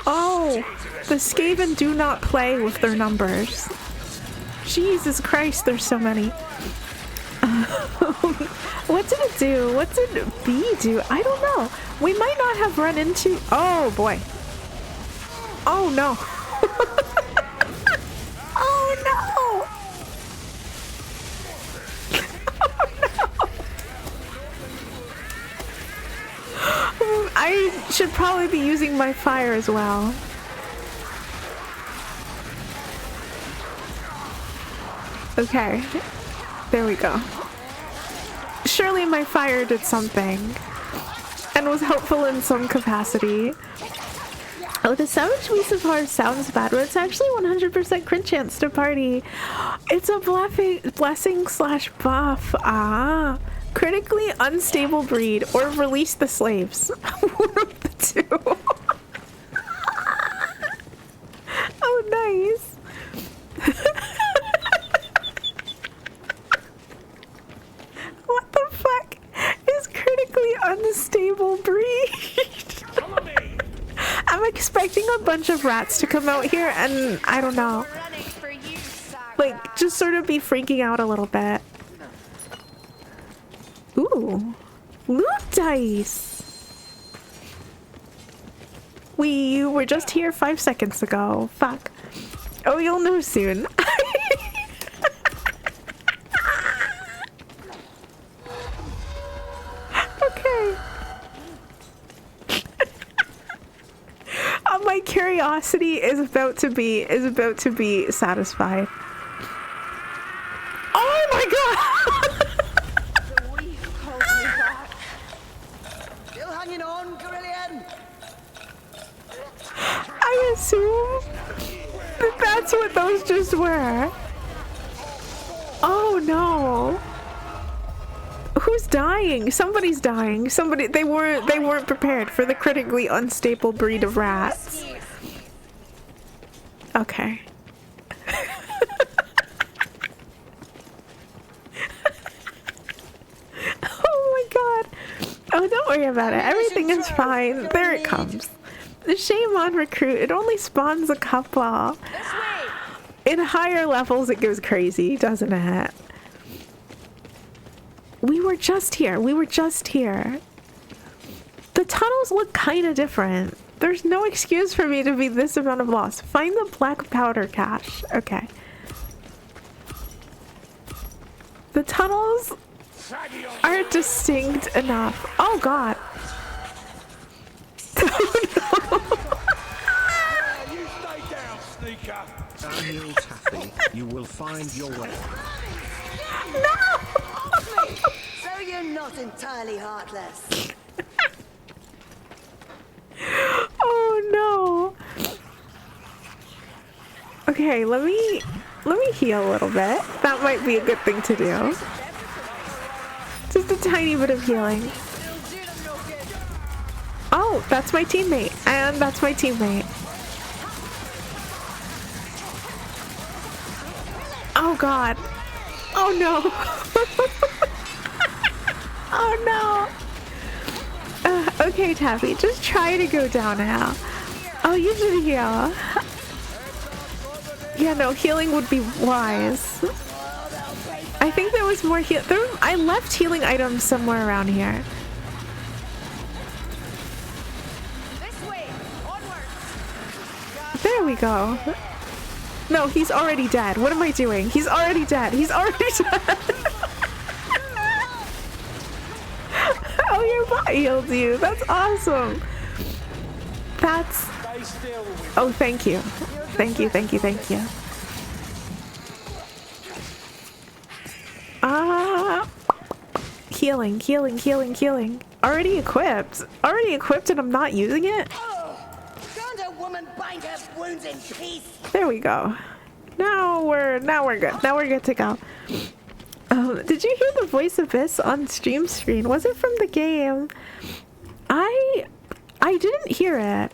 Oh, the Skaven do not play with their numbers. Jesus Christ, there's so many. What did it do? What did B do? I don't know. We might not have run into... Oh boy. Oh no. Oh no. Oh no. I should probably be using my fire as well. Okay. There we go. Surely my fire did something and was helpful in some capacity. Oh, the Savage Beast of Horror sounds bad, but it's actually 100% crit chance to party. It's a blessing slash buff. Ah. Critically unstable breed or release the slaves. One of the two. Oh, nice. What the fuck is critically unstable breed? I'm expecting a bunch of rats to come out here and I don't know. Like, just sort of be freaking out a little bit. Ooh. Loot dice! We were just here 5 seconds ago. Fuck. Oh, you'll know soon. Okay. My curiosity is about to be satisfied. Oh my god! The weak calls me back. Still hanging on, Gorillion? I assume that that's what those just were. Oh no. Who's dying? Somebody's dying. Somebody they weren't prepared for the critically unstable breed of rats. Okay. Oh, don't worry about it. Everything is fine. There it comes. Shame on recruit. It only spawns a couple. This way. In higher levels, it goes crazy, doesn't it? We were just here. We were just here. The tunnels look kind of different. There's no excuse for me to be this amount of loss. Find the black powder cache. Okay. The tunnels are distinct enough. Oh god. You stay down, sneaker. Downhill Taffy, you will find your way. So you're not entirely heartless. Oh no. Okay, let me heal a little bit. That might be a good thing to do. Just a tiny bit of healing. Oh, that's my teammate. And that's my teammate. Oh god. Oh no. Oh no. Okay, Taffy, just try to go down now. Oh, you should heal. Yeah, no, healing would be wise. I think there was more heal. I left healing items somewhere around here. This way. Onward. There we go. No, he's already dead. What am I doing? He's already dead. He's already dead. Oh, your bot healed you. That's awesome. That's... Oh, thank you. Thank you, thank you, thank you. Healing, healing, healing, healing. Already equipped. Already equipped and I'm not using it? Can't a woman bind her wounds in peace? There we go. Now we're good. Now we're good to go. Did you hear the voice abyss on stream screen? Was it from the game? I didn't hear it.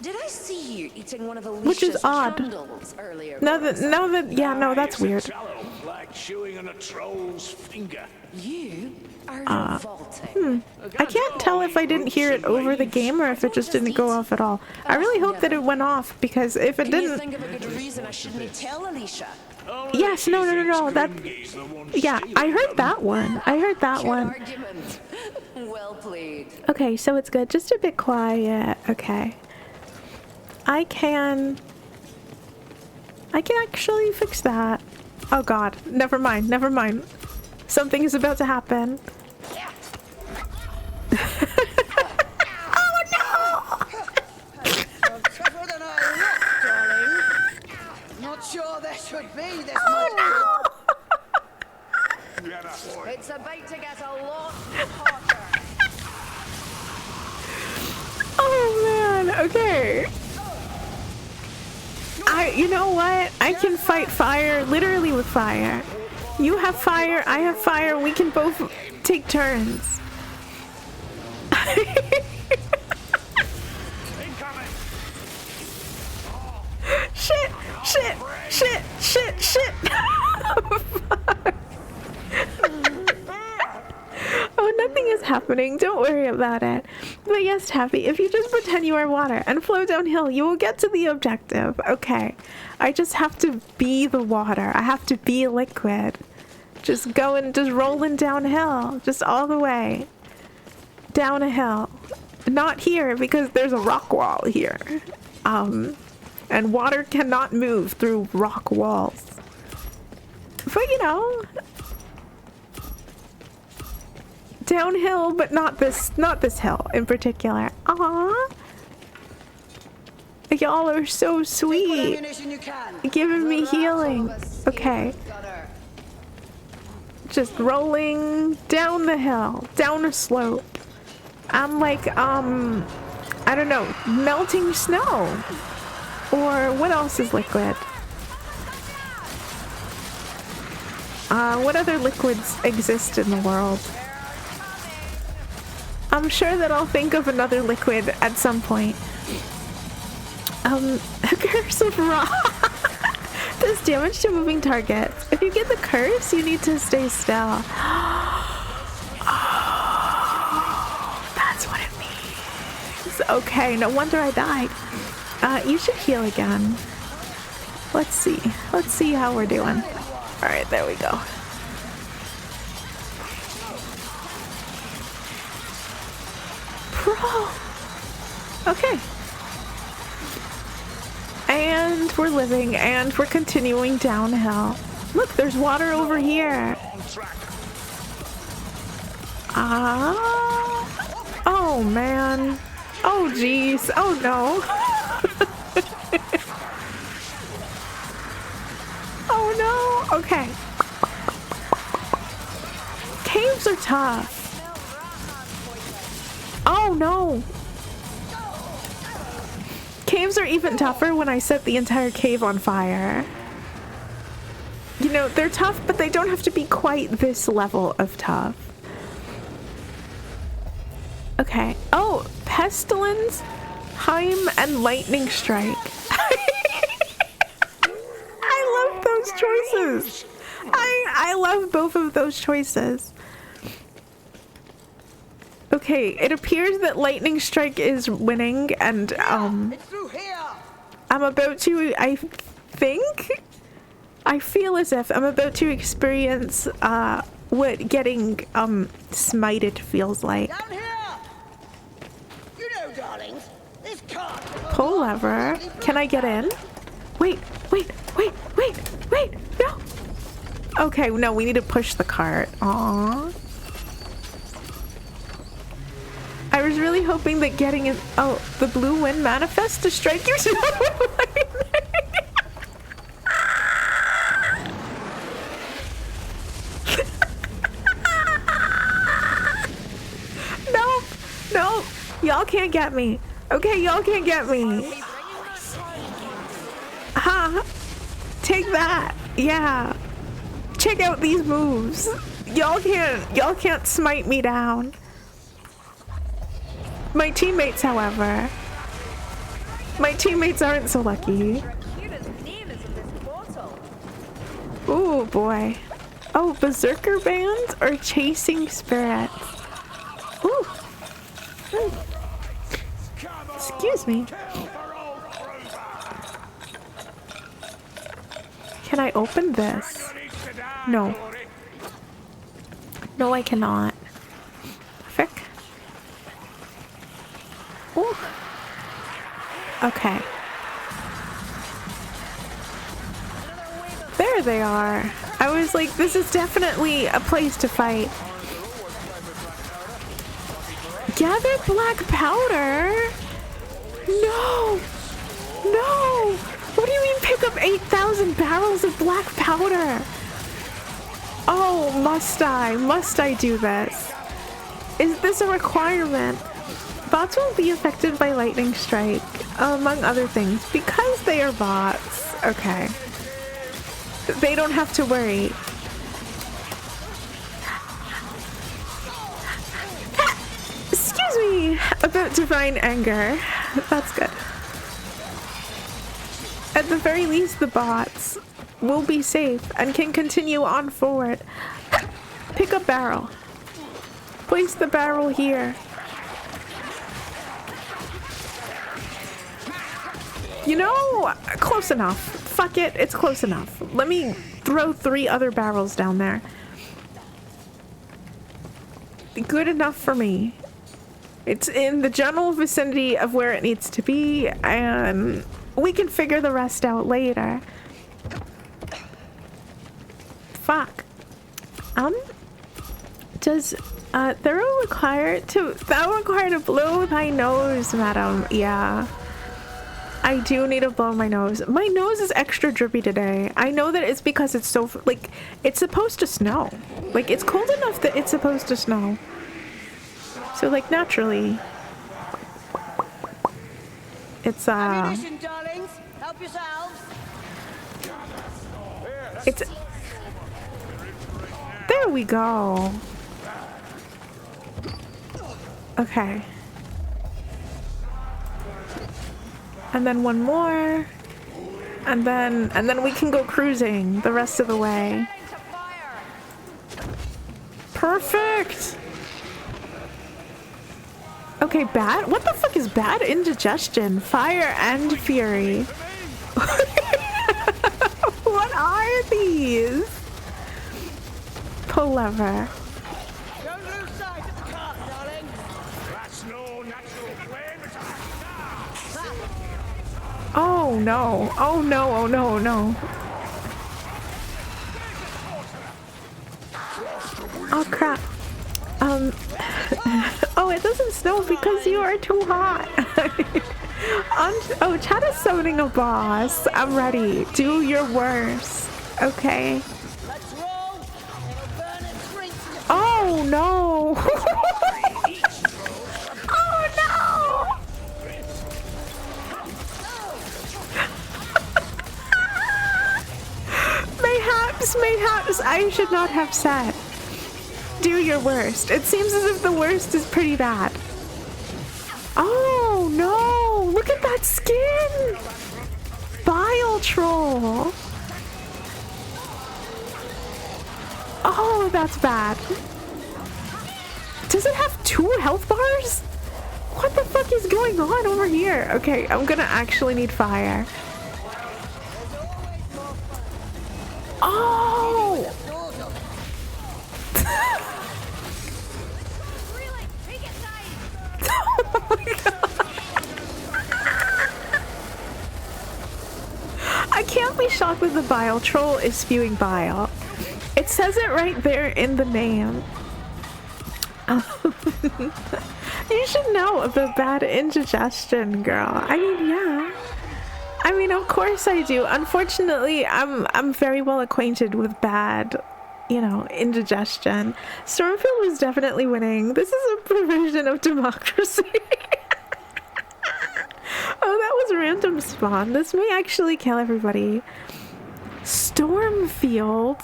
Did I see you eating one of Alicia's Which is odd. candles earlier? Yeah, no, that's weird. Shallow, like chewing on a troll's finger. You are revolting. I can't tell if I didn't hear it over the game or if it just didn't go off at all. I really hope that it went off because if it Can you didn't... think of a good reason I shouldn't tell Alicia? Yes, no, that... Yeah, I heard that one. I heard that Good one. argument. Well played. Okay, so it's good. Just a bit quiet. Okay. I can actually fix that. Oh god. Never mind. Never mind. Something is about to happen. Oh no! You're tougher than I look, darling. Not sure there should be this much. It's about to get a lot hotter. Oh man. Okay. You know what? I can fight fire literally with fire. You have fire, I have fire, we can both take turns. Shit, shit, shit, shit, shit. Oh, nothing is happening. Don't worry about it. But yes, Taffy, if you just pretend you are water and flow downhill, you will get to the objective. Okay. I just have to be the water. I have to be liquid. Just going, just rolling downhill. Just all the way. Down a hill. Not here because there's a rock wall here. And water cannot move through rock walls. But you know... Downhill, but not this hill in particular. Aww. Y'all are so sweet. Giving me healing. Okay. Just rolling down the hill, down a slope. I'm like, I don't know, melting snow. Or what else is liquid? What other liquids exist in the world? I'm sure that I'll think of another liquid at some point. Curse of Ra does damage to moving targets. If you get the curse, you need to stay still. Jeez. Okay, no wonder I died. You should heal again. Let's see. Let's see how we're doing. Alright, there we go. Bro! Okay. And we're living, and we're continuing downhill. Look, there's water over here. Oh man. Oh jeez. Oh no. Oh no. Okay. Caves are tough. Oh no. Caves are even tougher when I set the entire cave on fire. You know, they're tough, but they don't have to be quite this level of tough. Okay. Oh, Pestilence, Heim, and Lightning Strike. I love those choices. I love both of those choices. Okay, it appears that Lightning Strike is winning, and I'm about to, I feel as if I'm about to experience what getting smited feels like. Down here! You know, darlings, this cart. Pull lever. Can I get in? Wait, no! Okay, no, we need to push the cart. Aww. I was really hoping that getting in. Oh, the blue wind manifest to strike you. No, y'all can't get me. Okay, y'all can't get me. Huh? Take that. Yeah. Check out these moves. Y'all can't smite me down. My teammates, however, aren't so lucky. Ooh, boy. Oh, Berserker Bands or Chasing Spirits? Ooh. Excuse me. Can I open this? No. No, I cannot. Frick. Ooh. Okay. There they are. I was like, this is definitely a place to fight. Gather black powder? No! No! What do you mean pick up 8,000 barrels of black powder? Oh, must I? Must I do this? Is this a requirement? Bots won't be affected by lightning strike, among other things, because they are bots. Okay. They don't have to worry. Excuse me about divine anger. That's good. At the very least, the bots will be safe and can continue on forward. Pick up barrel. Place the barrel here. You know, close enough. Fuck it, it's close enough. Let me throw 3 other barrels down there. Good enough for me. It's in the general vicinity of where it needs to be, and we can figure the rest out later. Fuck. Does thou require to blow thy nose, madam? Yeah. I do need to blow my nose. My nose is extra drippy today. I know that it's because it's so, like, it's supposed to snow. Like, it's cold enough that it's supposed to snow. So, like, naturally, it's, Ammunition, darlings. Help yourselves. it's, there we go. Okay. And then one more. And then we can go cruising the rest of the way. Perfect! Okay, bad? What the fuck is bad indigestion? Fire and fury. What are these? Pull lever. Don't lose sight of the cart, darling. That's no natural flame attack. Oh no. Oh no, oh no, oh no. Oh crap. Oh, it doesn't snow because you are too hot. Oh, Chad is summoning a boss. I'm ready. Do your worst. Okay. Let's roll. It'll burn and shrink to your Oh no. Oh no. Mayhaps, I should not have said. Do your worst. It seems as if the worst is pretty bad. Oh no! Look at that skin! Bile troll! Oh, that's bad. Does it have 2 health bars? What the fuck is going on over here? Okay, I'm gonna actually need fire. Oh! Really? Take it nice. Oh my god. I can't be shocked that the bile troll is spewing bile. It says it right there in the name. You should know about bad indigestion, girl. I mean, yeah. I mean, of course I do. Unfortunately, I'm very well acquainted with bad, you know, indigestion. Stormfield was definitely winning. This is a perversion of democracy. Oh, that was random spawn. This may actually kill everybody. Stormfield?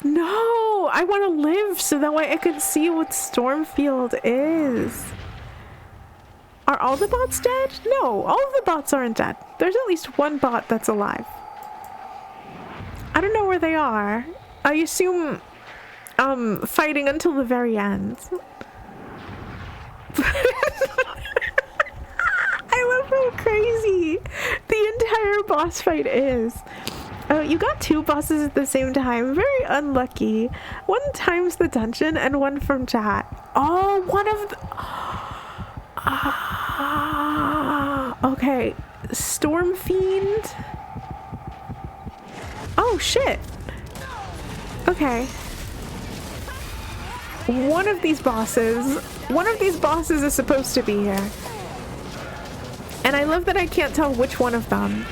No! I want to live so that way I can see what Stormfield is. Are all the bots dead? No, all of the bots aren't dead. There's at least one bot that's alive. I don't know where they are. I assume fighting until the very end. I love how crazy the entire boss fight is. Oh, you got 2 bosses at the same time. Very unlucky. One times the dungeon and one from chat. Oh, one of the... okay. Storm Fiend. Oh, shit. Okay. One of these bosses is supposed to be here. And I love that I can't tell which one of them.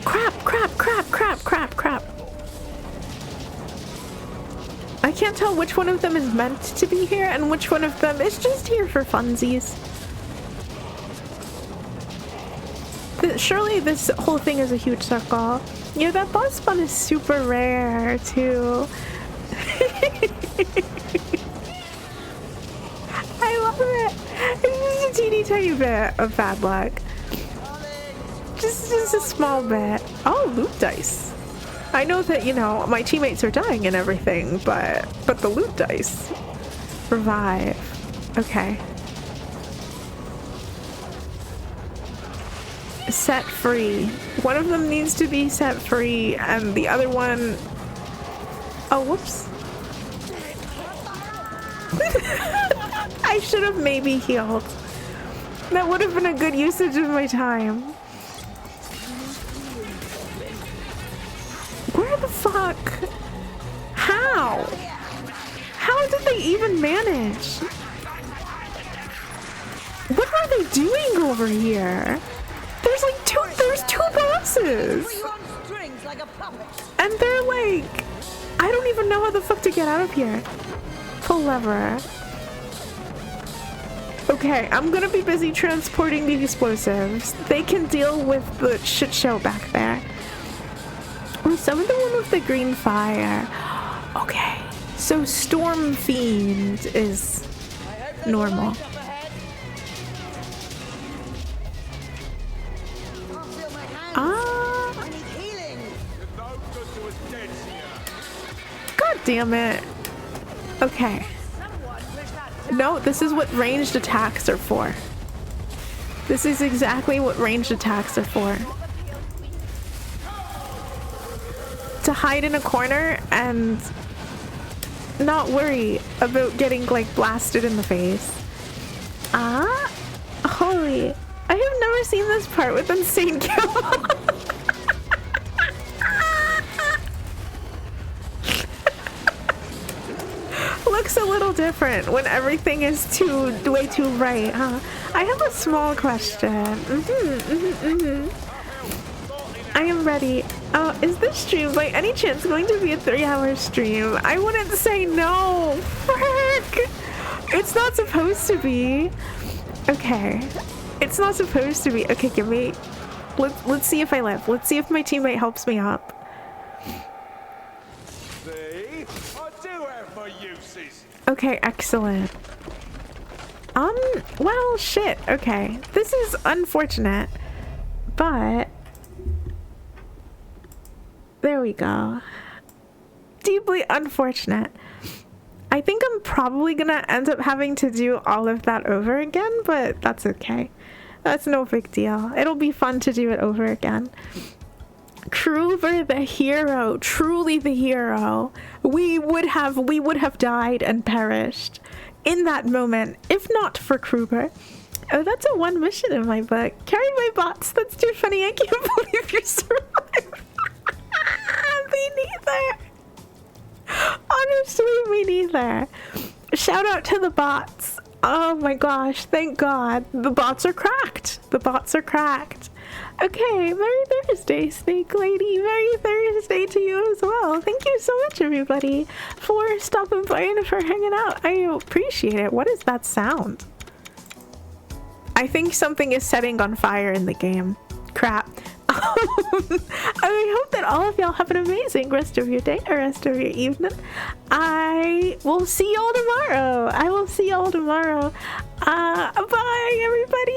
Crap, crap, crap, crap, crap, crap. I can't tell which one of them is meant to be here and which one of them is just here for funsies. Surely this whole thing is a huge circle. Yeah, that boss spawn is super rare too. I love it. It's just a teeny tiny bit of bad luck. Just a small bit. Oh, loot dice. I know that, you know, my teammates are dying and everything, but the loot dice. Revive. Okay. Set free. One of them needs to be set free, and the other one... Oh, whoops. I should have maybe healed. That would have been a good usage of my time. Where the fuck? How? How did they even manage? What are they doing over here? There's like there's 2 bosses. And they're like, I don't even know how the fuck to get out of here. Pull lever. Okay, I'm gonna be busy transporting the explosives. They can deal with the shit show back there. Oh, some of the one with the green fire. Okay, so Storm Fiend is normal. God damn it. Okay. Someone push that No, this is what ranged attacks are for. This is exactly what ranged attacks are for. To hide in a corner and not worry about getting like blasted in the face. Ah, holy. I have never seen this part with insane kill. Looks a little different when everything is way too bright, huh? I have a small question. I am ready. Is this stream by any chance going to be a 3-hour stream? I wouldn't say no. Frick! It's not supposed to be. Okay. It's not supposed to be. Okay, give me... Let's see if I live. Let's see if my teammate helps me up. See? I do have my uses. Okay, excellent. Well, shit. Okay. This is unfortunate. But... there we go. Deeply unfortunate. I think I'm probably gonna end up having to do all of that over again, but that's okay. That's no big deal. It'll be fun to do it over again. Kruber the hero, truly the hero. We would have died and perished in that moment, if not for Kruber. Oh, that's a 1 mission in my book. Carry my bots. That's too funny. I can't believe you survived. Me neither. Honestly, me neither. Shout out to the bots. Oh my gosh, thank God. The bots are cracked. The bots are cracked. Okay, Merry Thursday, Snake Lady. Merry Thursday to you as well. Thank you so much, everybody, for stopping by and for hanging out. I appreciate it. What is that sound? I think something is setting on fire in the game. Crap. I hope that all of y'all have an amazing rest of your day or rest of your evening. I will see y'all tomorrow. Bye, everybody.